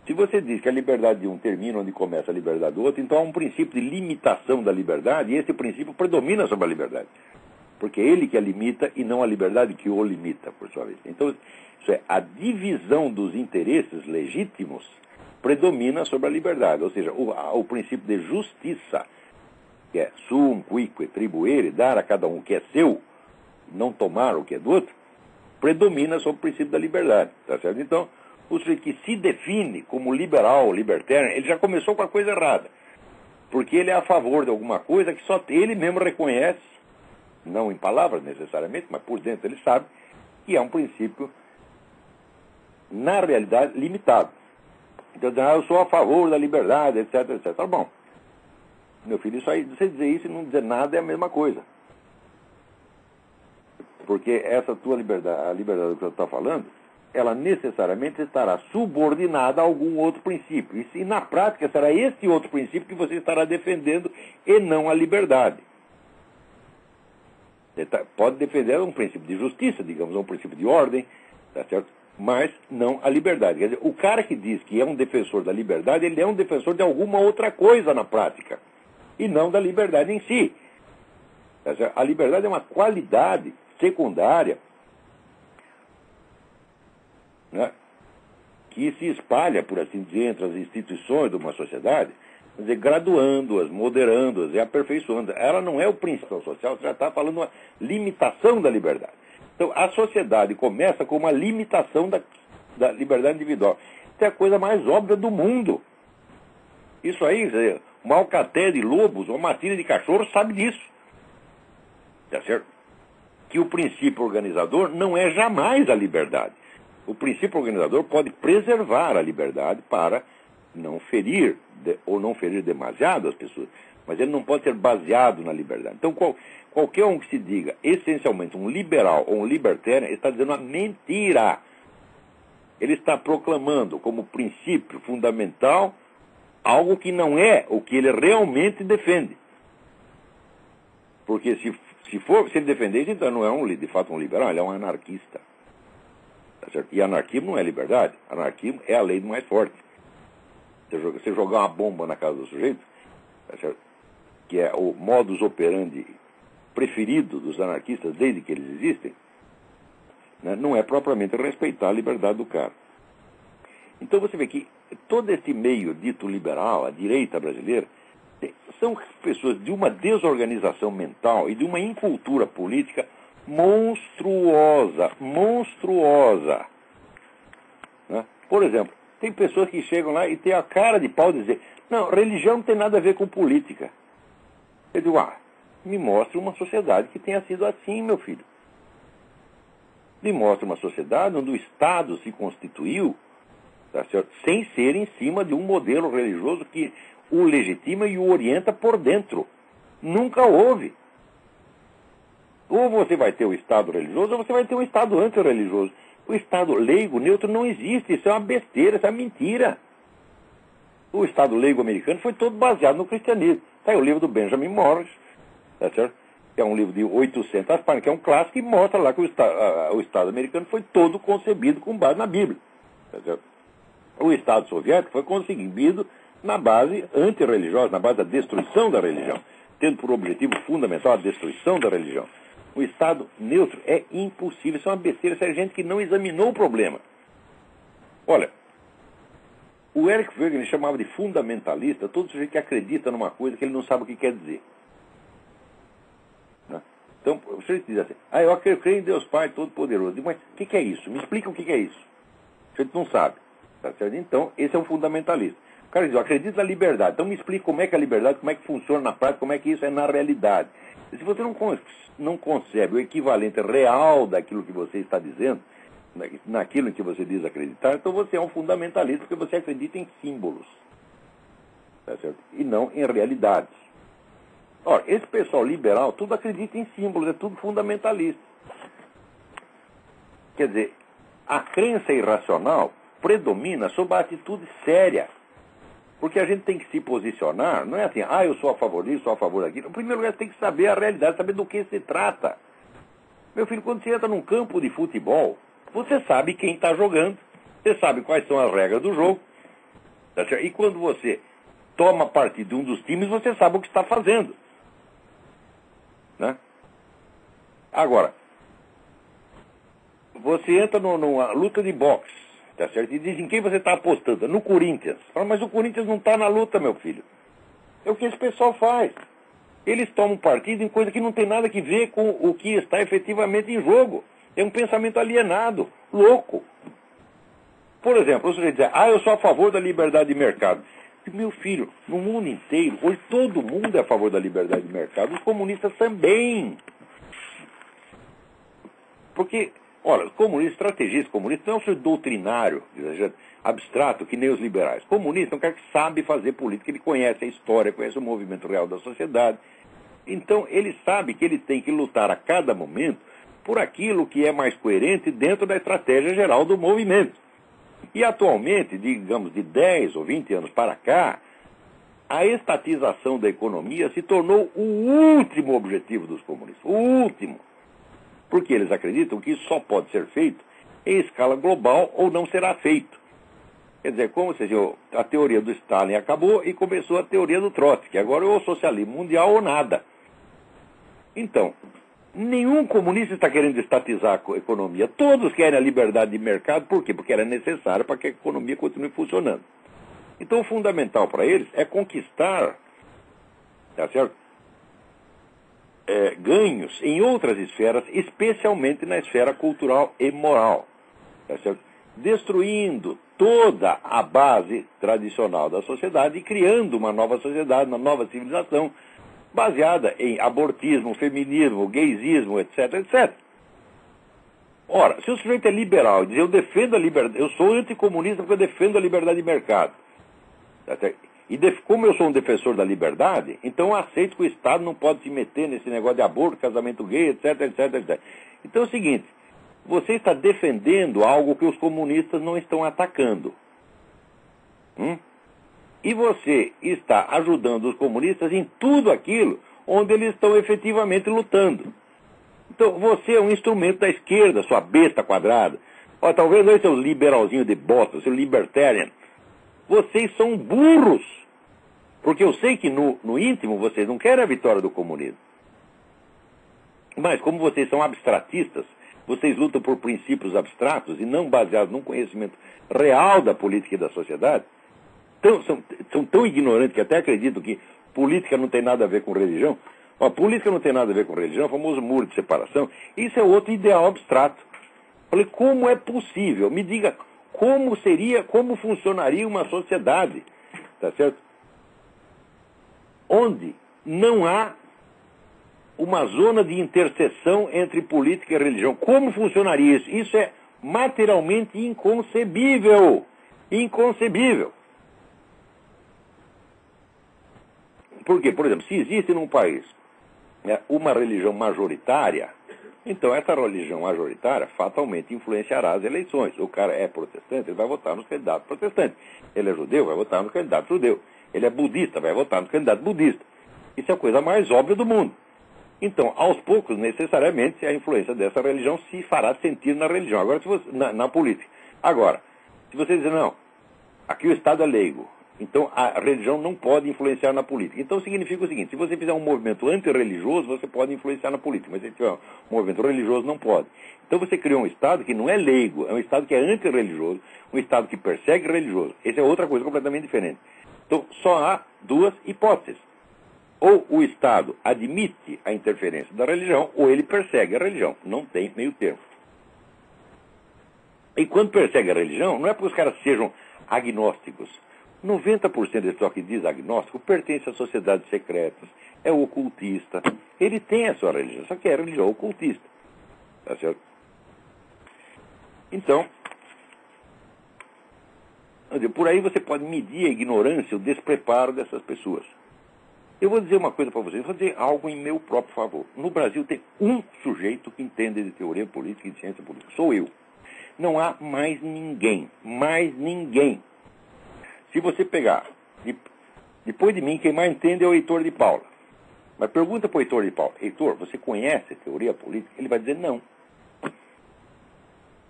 Se você diz que a liberdade de um termina onde começa a liberdade do outro, então há um princípio de limitação da liberdade, e esse princípio predomina sobre a liberdade. Porque é ele que a limita e não a liberdade que o limita, por sua vez. Então, isso é, a divisão dos interesses legítimos predomina sobre a liberdade. Ou seja, o princípio de justiça, que é sum cuique tribuere, dar a cada um o que é seu, não tomar o que é do outro, predomina sobre o princípio da liberdade. Tá certo? Então, o sujeito que se define como liberal, libertário, ele já começou com a coisa errada. Porque ele é a favor de alguma coisa que só ele mesmo reconhece, não em palavras necessariamente, mas por dentro ele sabe, que é um princípio, na realidade, limitado. Então, eu sou a favor da liberdade, etc, etc. Tá bom. Meu filho, isso aí, você dizer isso e não dizer nada é a mesma coisa. Porque essa tua liberdade, a liberdade que você está falando, ela necessariamente estará subordinada a algum outro princípio. E na prática será esse outro princípio que você estará defendendo e não a liberdade. Você pode defender um princípio de justiça, digamos, um princípio de ordem, tá certo? Mas não a liberdade. Quer dizer, o cara que diz que é um defensor da liberdade, ele é um defensor de alguma outra coisa na prática, e não da liberdade em si. Tá certo? A liberdade é uma qualidade secundária, né, que se espalha, por assim dizer, entre as instituições de uma sociedade, quer dizer, graduando-as, moderando-as e aperfeiçoando. Ela não é o princípio social, você já está falando uma limitação da liberdade. Então, a sociedade começa com uma limitação da liberdade individual. Isso é a coisa mais óbvia do mundo. Isso aí, uma alcateia de lobos ou uma matilha de cachorro sabe disso. Tá certo? Que o princípio organizador não é jamais a liberdade. O princípio organizador pode preservar a liberdade para não ferir ou não ferir demasiado as pessoas, mas ele não pode ser baseado na liberdade. Então, qualquer um que se diga essencialmente um liberal ou um libertário está dizendo uma mentira. Ele está proclamando como princípio fundamental algo que não é o que ele realmente defende. Porque se ele defender isso, então não é de fato um liberal, ele é um anarquista. Tá certo? E anarquismo não é liberdade. Anarquismo é a lei do mais forte. Você jogar uma bomba na casa do sujeito, tá certo? Que é o modus operandi preferido dos anarquistas desde que eles existem, né? Não é propriamente respeitar a liberdade do cara. Então você vê que todo esse meio dito liberal, a direita brasileira, são pessoas de uma desorganização mental e de uma incultura política monstruosa, monstruosa. Né? Por exemplo, tem pessoas que chegam lá e têm a cara de pau de dizer, não, religião não tem nada a ver com política. Eu digo, me mostre uma sociedade que tenha sido assim, meu filho. me mostra uma sociedade onde o Estado se constituiu, tá certo? Sem ser em cima de um modelo religioso que o legitima e o orienta por dentro. Nunca houve. Ou você vai ter o Estado religioso, ou você vai ter um Estado antirreligioso. O Estado leigo, neutro, não existe. Isso é uma besteira, isso é uma mentira. O Estado leigo americano foi todo baseado no cristianismo. Está aí o livro do Benjamin Morris, tá certo? Que é um livro de 800 páginas, que é um clássico, e mostra lá que o Estado americano foi todo concebido com base na Bíblia. Tá certo? O Estado soviético foi concebido na base antirreligiosa, na base da destruição da religião, tendo por objetivo fundamental a destruição da religião. O Estado neutro é impossível, isso é uma besteira, isso é gente que não examinou o problema. Olha, o Eric Wegener chamava de fundamentalista todo sujeito que acredita numa coisa que ele não sabe o que quer dizer. Né? Então, o sujeito diz assim, eu creio em Deus Pai Todo-Poderoso. Mas o que é isso? Me explica o que é isso. O sujeito não sabe. Tá certo? Então, esse é um fundamentalista. O cara diz, eu acredito na liberdade. Então me explica como é que é a liberdade, como é que funciona na prática, como é que isso é na realidade. E se você não concebe o equivalente real daquilo que você está dizendo, naquilo em que você diz acreditar, então você é um fundamentalista, porque você acredita em símbolos. Tá certo? E não em realidades. Ora, esse pessoal liberal, tudo acredita em símbolos, é tudo fundamentalista. Quer dizer, a crença irracional predomina sobre a atitude séria. Porque a gente tem que se posicionar, não é assim, eu sou a favor disso, sou a favor daquilo. No primeiro lugar, você tem que saber a realidade, saber do que se trata. Meu filho, quando você entra num campo de futebol, você sabe quem está jogando, você sabe quais são as regras do jogo. Tá certo? E quando você toma partido de um dos times, você sabe o que está fazendo. Né? Agora, você entra numa luta de boxe, tá certo? E dizem quem você está apostando? No Corinthians. Fala, mas o Corinthians não está na luta, meu filho. É o que esse pessoal faz. Eles tomam partido em coisa que não tem nada a ver com o que está efetivamente em jogo. É um pensamento alienado, louco. Por exemplo, o sujeito diz, eu sou a favor da liberdade de mercado. Meu filho, no mundo inteiro, hoje todo mundo é a favor da liberdade de mercado, os comunistas também. Porque, olha, estrategista comunista não é um sujeito doutrinário, abstrato, que nem os liberais. Comunista é um cara que sabe fazer política, ele conhece a história, conhece o movimento real da sociedade. Então, ele sabe que ele tem que lutar a cada momento por aquilo que é mais coerente dentro da estratégia geral do movimento. E atualmente, digamos, de 10 ou 20 anos para cá, a estatização da economia se tornou o último objetivo dos comunistas. O último. Porque eles acreditam que isso só pode ser feito em escala global ou não será feito. Quer dizer, como se a teoria do Stalin acabou e começou a teoria do Trotsky. Agora é o socialismo mundial ou nada. Então, nenhum comunista está querendo estatizar a economia. Todos querem a liberdade de mercado. Por quê? Porque ela é necessária para que a economia continue funcionando. Então, o fundamental para eles é conquistar, tá certo? Ganhos em outras esferas, especialmente na esfera cultural e moral. Tá certo? Destruindo toda a base tradicional da sociedade e criando uma nova sociedade, uma nova civilização, baseada em abortismo, feminismo, gaysismo, etc, etc. Ora, se o sujeito é liberal e diz, eu defendo a liberdade, eu sou anticomunista porque eu defendo a liberdade de mercado. E como eu sou um defensor da liberdade, então eu aceito que o Estado não pode se meter nesse negócio de aborto, casamento gay, etc, etc, etc. Então é o seguinte, você está defendendo algo que os comunistas não estão atacando. E você está ajudando os comunistas em tudo aquilo onde eles estão efetivamente lutando. Então, você é um instrumento da esquerda, sua besta quadrada. Talvez aí seu liberalzinho de bosta, seu libertarian. Vocês são burros. Porque eu sei que no íntimo vocês não querem a vitória do comunismo. Mas como vocês são abstratistas, vocês lutam por princípios abstratos e não baseados num conhecimento real da política e da sociedade, são tão ignorantes que até acreditam que política não tem nada a ver com religião. A política não tem nada a ver com religião, o famoso muro de separação. Isso é outro ideal abstrato. Falei, como é possível? Me diga como funcionaria uma sociedade, tá certo? Onde não há uma zona de interseção entre política e religião. Como funcionaria isso? Isso é materialmente inconcebível. Inconcebível. Por quê? Por exemplo, se existe num país uma religião majoritária, então essa religião majoritária fatalmente influenciará as eleições. O cara é protestante, ele vai votar nos candidatos protestantes. Ele é judeu, vai votar no candidato judeu. Ele é budista, vai votar no candidato budista. Isso é a coisa mais óbvia do mundo. Então, aos poucos, necessariamente, a influência dessa religião se fará sentir na religião. Agora, se você, na política. Agora, se você dizer, não, aqui o Estado é leigo, então a religião não pode influenciar na política. Então significa o seguinte, se você fizer um movimento antirreligioso, você pode influenciar na política, mas se tiver um movimento religioso, não pode. Então você criou um Estado que não é leigo, é um Estado que é antirreligioso, um Estado que persegue religioso. Essa é outra coisa completamente diferente. Então só há duas hipóteses. Ou o Estado admite a interferência da religião, ou ele persegue a religião. Não tem meio termo. E quando persegue a religião, não é porque os caras sejam agnósticos. 90% desse pessoal que diz agnóstico pertence a sociedades secretas, é ocultista. Ele tem a sua religião, só que é religião ocultista. Tá certo? Então, por aí você pode medir a ignorância, o despreparo dessas pessoas. Eu vou dizer uma coisa para vocês, vou dizer algo em meu próprio favor. No Brasil tem um sujeito que entende de teoria política e de ciência política. Sou eu. Não há mais ninguém. Mais ninguém. Se você pegar, depois de mim, quem mais entende é o Heitor de Paula. Mas pergunta para o Heitor de Paula, Heitor, você conhece teoria política? Ele vai dizer não.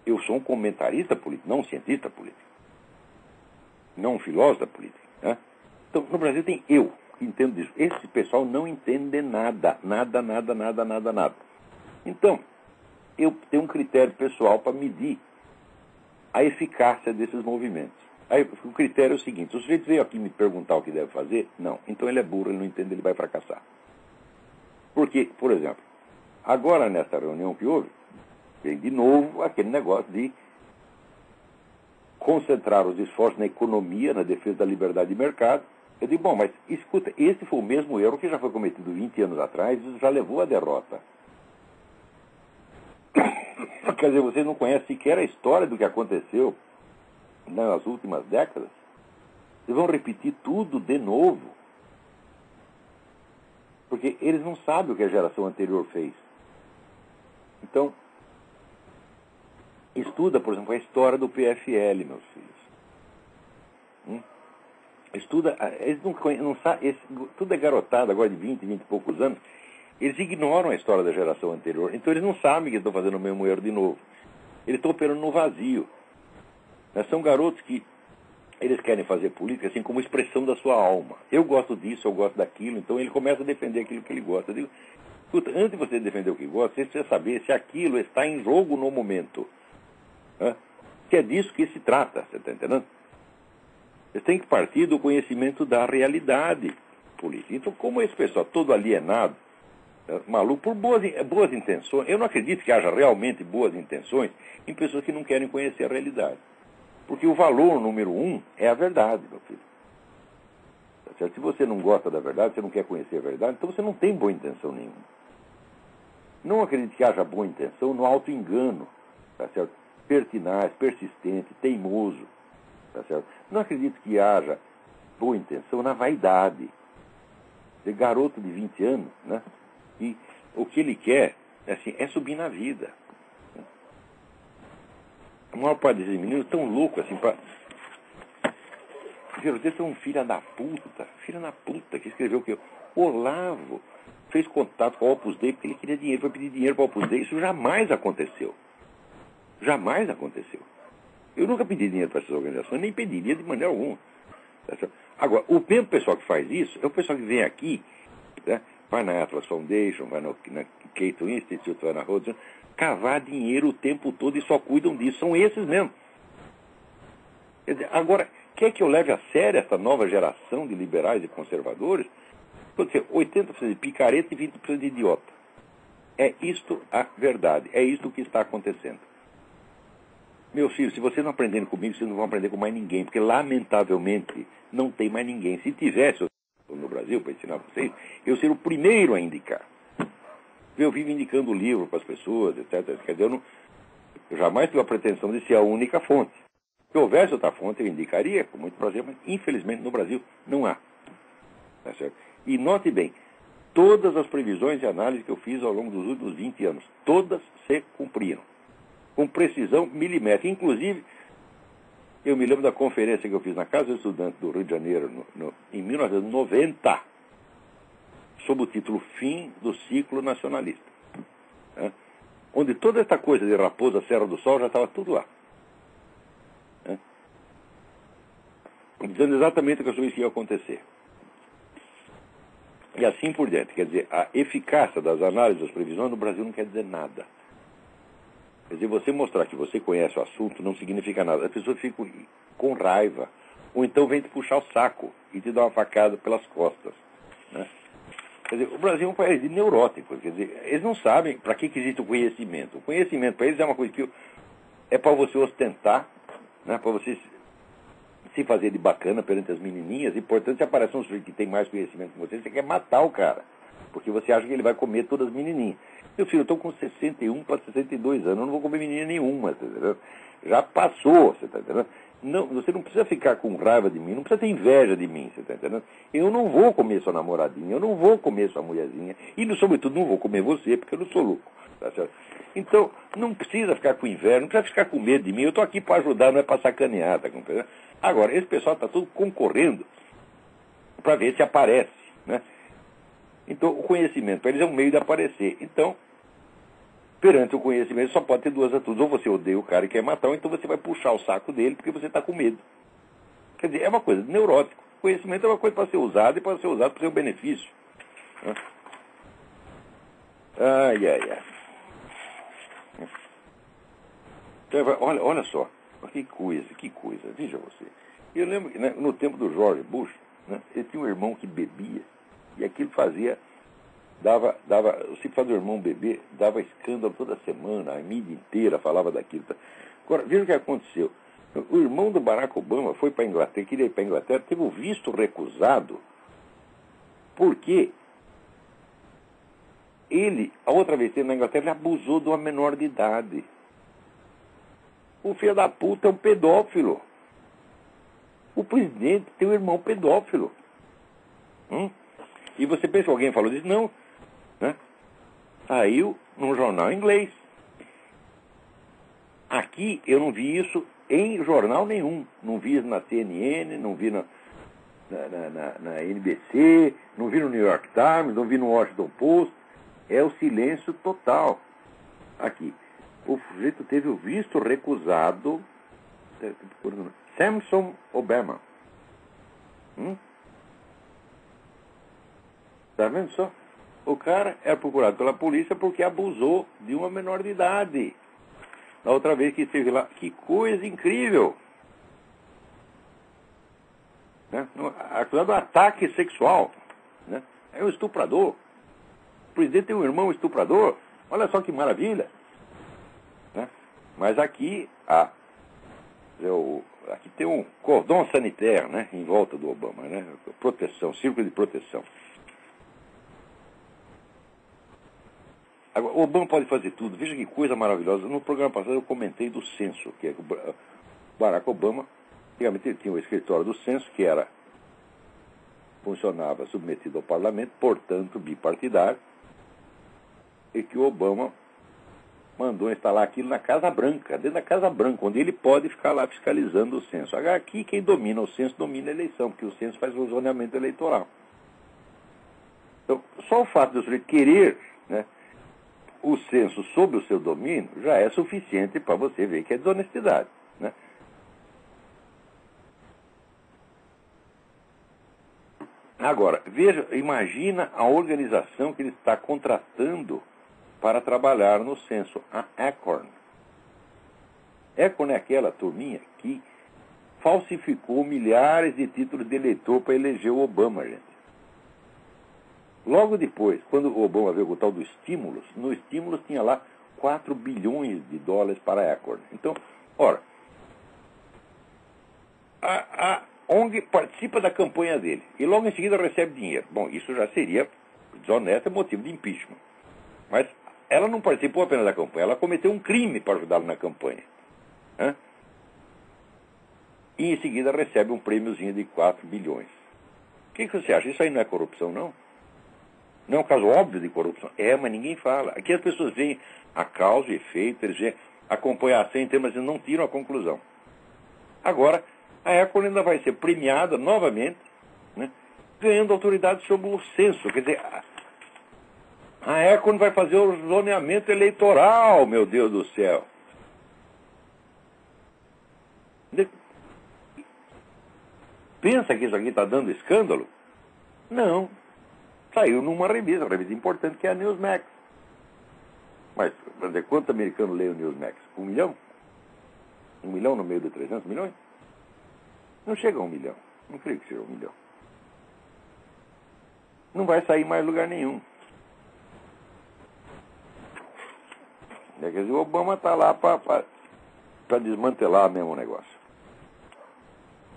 Eu sou um comentarista político, não um cientista político. Não um filósofo da política. Né? Então, no Brasil tem eu. Entendo disso. Esse pessoal não entende nada. Nada. Então, eu tenho um critério pessoal para medir a eficácia desses movimentos. Aí, o critério é o seguinte, se o sujeito veio aqui me perguntar o que deve fazer, não. Então ele é burro, ele não entende, ele vai fracassar. Porque, por exemplo, agora nessa reunião que houve, vem de novo aquele negócio de concentrar os esforços na economia, na defesa da liberdade de mercado. Eu digo, bom, mas escuta, esse foi o mesmo erro que já foi cometido 20 anos atrás e já levou à derrota. Quer dizer, vocês não conhecem sequer a história do que aconteceu nas últimas décadas? Vocês vão repetir tudo de novo. Porque eles não sabem o que a geração anterior fez. Então, estuda, por exemplo, a história do PFL, meus filhos. Estuda, eles não sabem, tudo é garotada agora de 20 e poucos anos, eles ignoram a história da geração anterior, então eles não sabem que estão fazendo o mesmo erro de novo. Eles estão operando no vazio. São garotos que eles querem fazer política assim como expressão da sua alma. Eu gosto disso, eu gosto daquilo, então ele começa a defender aquilo que ele gosta. Eu digo, escuta, antes de você defender o que gosta, você precisa saber se aquilo está em jogo no momento. Que é disso que se trata, você está entendendo? Eles têm que partir do conhecimento da realidade política. Então, como esse pessoal todo alienado, maluco, por boas intenções, eu não acredito que haja realmente boas intenções em pessoas que não querem conhecer a realidade. Porque o valor número 1 é a verdade, meu filho. Tá certo? Se você não gosta da verdade, você não quer conhecer a verdade, então você não tem boa intenção nenhuma. Não acredito que haja boa intenção no auto-engano, tá certo? Pertinaz, persistente, teimoso. Tá certo? Não acredito que haja boa intenção na vaidade. De garoto de 20 anos, né? E o que ele quer assim, é subir na vida. A maior parte desses meninos tão loucos assim para. Você tem um filho da puta, que escreveu que Olavo fez contato com o Opus Dei porque ele queria dinheiro, foi pedir dinheiro para o Opus Dei. Isso jamais aconteceu. Jamais aconteceu. Eu nunca pedi dinheiro para essas organizações, nem pediria de maneira alguma. Agora, o mesmo pessoal que faz isso é o pessoal que vem aqui, né, vai na Atlas Foundation, vai na Cato Institute, vai na Rhodes, cavar dinheiro o tempo todo e só cuidam disso. São esses mesmo. Quer dizer, agora, quer que eu leve a sério essa nova geração de liberais e conservadores? Vou dizer, 80% de picareta e 20% de idiota. É isto a verdade. É isto que está acontecendo. Meus filhos, se vocês não aprenderem comigo, vocês não vão aprender com mais ninguém, porque, lamentavelmente, não tem mais ninguém. Se tivesse no Brasil, para ensinar vocês, eu seria o primeiro a indicar. eu vivo indicando o livro para as pessoas, etc. Quer dizer, eu jamais tive a pretensão de ser a única fonte. Se houvesse outra fonte, eu indicaria, com muito prazer, mas infelizmente no Brasil não há. Tá certo? E note bem, todas as previsões e análises que eu fiz ao longo dos últimos 20 anos, todas se cumpriram. Com precisão milimétrica. Inclusive, eu me lembro da conferência que eu fiz na Casa do Estudante do Rio de Janeiro, em 1990, sob o título Fim do Ciclo Nacionalista. Né? Onde toda essa coisa de Raposa Serra do Sol já estava tudo lá. Né? Dizendo exatamente o que eu sabia que ia acontecer. E assim por diante. Quer dizer, a eficácia das análises das previsões no Brasil não quer dizer nada. Quer dizer, você mostrar que você conhece o assunto não significa nada. As pessoas ficam com raiva. Ou então vem te puxar o saco e te dar uma facada pelas costas. Né? Quer dizer, o Brasil é um país de neuróticos. Quer dizer, eles não sabem para que existe o conhecimento. O conhecimento para eles é uma coisa que é para você ostentar, né? Para você se fazer de bacana perante as menininhas. E, portanto, se aparece um sujeito que tem mais conhecimento que você quer matar o cara. Porque você acha que ele vai comer todas as menininhas. Meu filho, eu estou com 61 para 62 anos, eu não vou comer menina nenhuma, tá entendendo? Já passou, você está entendendo? Não, você não precisa ficar com raiva de mim, não precisa ter inveja de mim, você está entendendo? Eu não vou comer sua namoradinha, eu não vou comer sua mulherzinha, e, sobretudo, não vou comer você, porque eu não sou louco, tá certo? Então, não precisa ficar com inveja, não precisa ficar com medo de mim, eu estou aqui para ajudar, não é para sacanear, tá compreendendo? Agora, esse pessoal está todo concorrendo para ver se aparece, né? Então, o conhecimento para eles é um meio de aparecer. Então, perante o conhecimento, só pode ter duas atitudes. Ou você odeia o cara e quer matar, ou então você vai puxar o saco dele porque você está com medo. Quer dizer, é uma coisa de neurótico. O conhecimento é uma coisa para ser usada e para ser usado para o seu benefício. Né? Ai, ai, ai. Então, olha só. Que coisa. Veja você. Eu lembro, né, no tempo do George Bush, né, ele tinha um irmão que bebia e aquilo o simples do irmão beber dava escândalo toda semana, a mídia inteira falava daquilo. Agora, veja o que aconteceu. O irmão do Barack Obama foi para a Inglaterra, queria ir para a Inglaterra, teve o visto recusado, porque ele, a outra vez tendo na Inglaterra, ele abusou de uma menor de idade. O filho da puta é um pedófilo. O presidente tem um irmão pedófilo. E você pensa que alguém falou disso? Não. Né? Saiu num jornal inglês. Aqui eu não vi isso em jornal nenhum. Não vi isso na CNN, não vi na NBC, não vi no New York Times, não vi no Washington Post. É o silêncio total. Aqui. O sujeito teve o visto recusado. Samson Obama. Tá vendo só? O cara é procurado pela polícia porque abusou de uma menor de idade. Da outra vez que esteve lá. Que coisa incrível! Né? Acusado de ataque sexual. Né? É um estuprador. O presidente tem um irmão estuprador. Olha só que maravilha. Né? Mas aqui, aqui tem um cordão sanitário, né, em volta do Obama. Né? Proteção, círculo de proteção. Agora, o Obama pode fazer tudo. Veja que coisa maravilhosa. No programa passado eu comentei do censo, que é o Barack Obama, antigamente ele tinha o escritório do censo, que funcionava submetido ao parlamento, portanto bipartidário, e que o Obama mandou instalar aquilo na Casa Branca, dentro da Casa Branca, onde ele pode ficar lá fiscalizando o censo. Agora, aqui quem domina o censo domina a eleição, porque o censo faz o zoneamento eleitoral. Então, só o fato de você querer, né, o censo sob o seu domínio já é suficiente para você ver que é desonestidade. Né? Agora, veja, imagina a organização que ele está contratando para trabalhar no censo, a Acorn. Acorn é aquela turminha que falsificou milhares de títulos de eleitor para eleger o Obama, gente. Logo depois, quando o Obama veio com o tal do estímulos, no estímulos tinha lá 4 bilhões de dólares para a Acorn. Então, ora, a ONG participa da campanha dele e logo em seguida recebe dinheiro. Bom, isso já seria desonesto, é motivo de impeachment. Mas ela não participou apenas da campanha, ela cometeu um crime para ajudá-lo na campanha. Né? E em seguida recebe um prêmiozinho de 4 bilhões. O que você acha? Isso aí não é corrupção, não? Não é um caso óbvio de corrupção? É, mas ninguém fala. Aqui as pessoas veem a causa e efeito, eles veem, acompanham a ação inteira, mas eles não tiram a conclusão. Agora, a Econ ainda vai ser premiada novamente, né, ganhando autoridade sobre o censo. Quer dizer, a Econ vai fazer o zoneamento eleitoral, meu Deus do céu. Pensa que isso aqui está dando escândalo? Não. Saiu numa revista, uma revista importante, que é a Newsmax. Mas, para dizer, quantos americanos leem o Newsmax? 1 milhão? 1 milhão no meio de 300 milhões? Não chega a 1 milhão. Não creio que seja 1 milhão. Não vai sair mais lugar nenhum. Quer dizer, o Obama está lá para desmantelar mesmo o negócio.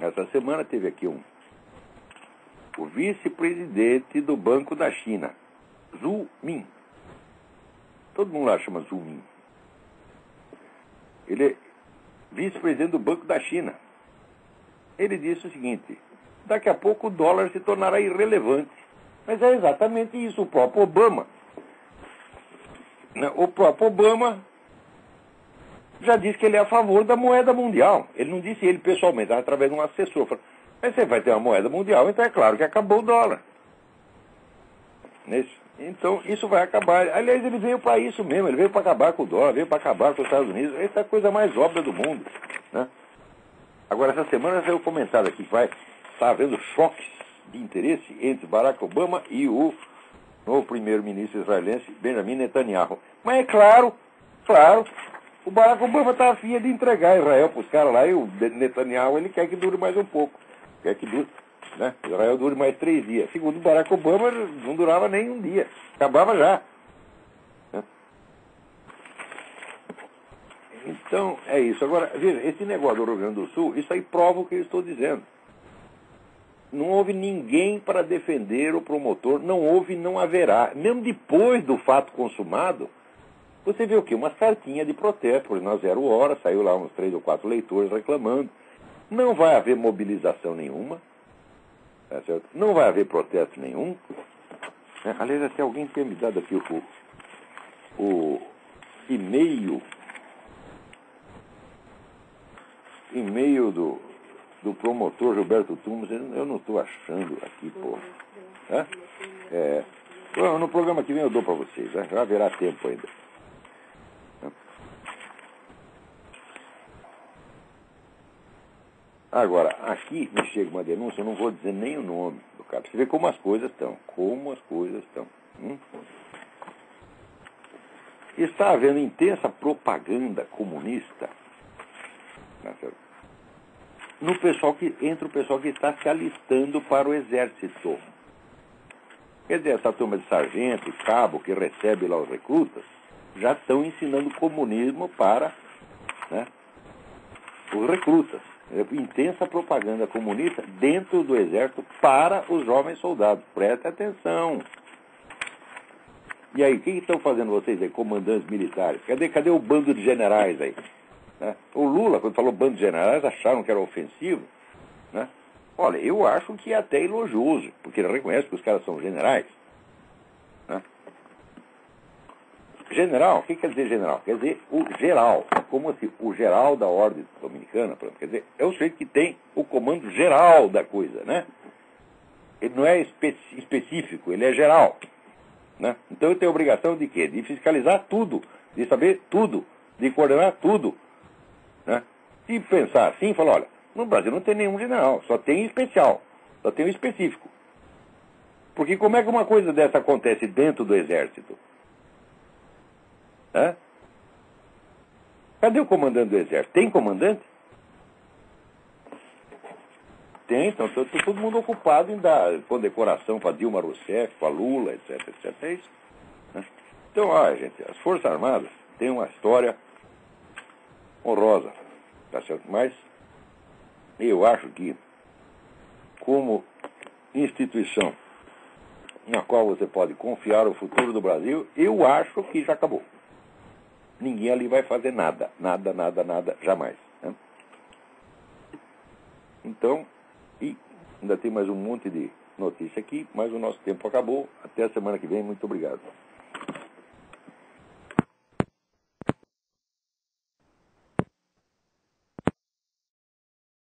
Essa semana teve aqui o vice-presidente do Banco da China, Zhu Min. Todo mundo lá chama Zhu Min. Ele é vice-presidente do Banco da China. Ele disse o seguinte: daqui a pouco o dólar se tornará irrelevante. Mas é exatamente isso, o próprio Obama. O próprio Obama já disse que ele é a favor da moeda mundial. Ele não disse ele pessoalmente, através de um assessor. Falou, mas você vai ter uma moeda mundial, então é claro que acabou o dólar. Então, isso vai acabar. Aliás, ele veio para isso mesmo, ele veio para acabar com o dólar, veio para acabar com os Estados Unidos. Essa é a coisa mais óbvia do mundo. Né? Agora, essa semana veio comentado aqui que está havendo choques de interesse entre Barack Obama e o novo primeiro-ministro israelense, Benjamin Netanyahu. Mas é claro, o Barack Obama está a fim de entregar Israel para os caras lá, e o Netanyahu ele quer que dure mais um pouco. Quer que dure, né? Israel dure mais 3 dias. Segundo o Barack Obama, não durava nem um dia. Acabava já. Né? Então, é isso. Agora, veja, esse negócio do Rio Grande do Sul, isso aí prova o que eu estou dizendo. Não houve ninguém para defender o promotor, não houve e não haverá. Mesmo depois do fato consumado, você vê o quê? Umas cartinhas de protesto, por exemplo, na 0 Hora, saiu lá uns 3 ou 4 leitores reclamando. Não vai haver mobilização nenhuma, tá certo? Não vai haver protesto nenhum. Aliás, até alguém tinha me dado aqui o e-mail do promotor Gilberto Tumas. Eu não estou achando aqui, pô. No programa que vem eu dou para vocês, né? Já haverá tempo ainda. Agora, aqui me chega uma denúncia, eu não vou dizer nem o nome do cara. Você vê como as coisas estão. Está havendo intensa propaganda comunista entre o pessoal que está se alistando para o exército. Quer dizer, essa turma de sargento e cabo que recebe lá os recrutas já estão ensinando comunismo para, né, os recrutas. Intensa propaganda comunista dentro do exército para os jovens soldados. Preste atenção. E aí, o que estão fazendo vocês aí, comandantes militares? Cadê o bando de generais aí? Né? O Lula, quando falou bando de generais, acharam que era ofensivo. Né? Olha, eu acho que é até elogioso, porque ele reconhece que os caras são generais. Né? General, o que quer dizer general? Quer dizer o geral, como assim, o geral da ordem dominicana, por exemplo. Quer dizer, é o sujeito que tem o comando geral da coisa, né? Ele não é específico, ele é geral. Né? Então ele tem a obrigação de quê? De fiscalizar tudo, de saber tudo, de coordenar tudo. Né? Se pensar assim, falar, olha, no Brasil não tem nenhum general, só tem especial, só tem o específico. Porque como é que uma coisa dessa acontece dentro do exército? Hã? Cadê o comandante do exército? Tem comandante? Tem, então todo mundo ocupado em dar condecoração para Dilma Rousseff, para Lula, etc, etc. É isso. Né? Então, olha, gente, as Forças Armadas têm uma história honrosa, tá certo? Mas eu acho que, como instituição, na qual você pode confiar o futuro do Brasil, eu acho que já acabou. Ninguém ali vai fazer nada. Nada, nada, nada, jamais. Né? Então, e ainda tem mais um monte de notícia aqui, mas o nosso tempo acabou. Até a semana que vem. Muito obrigado.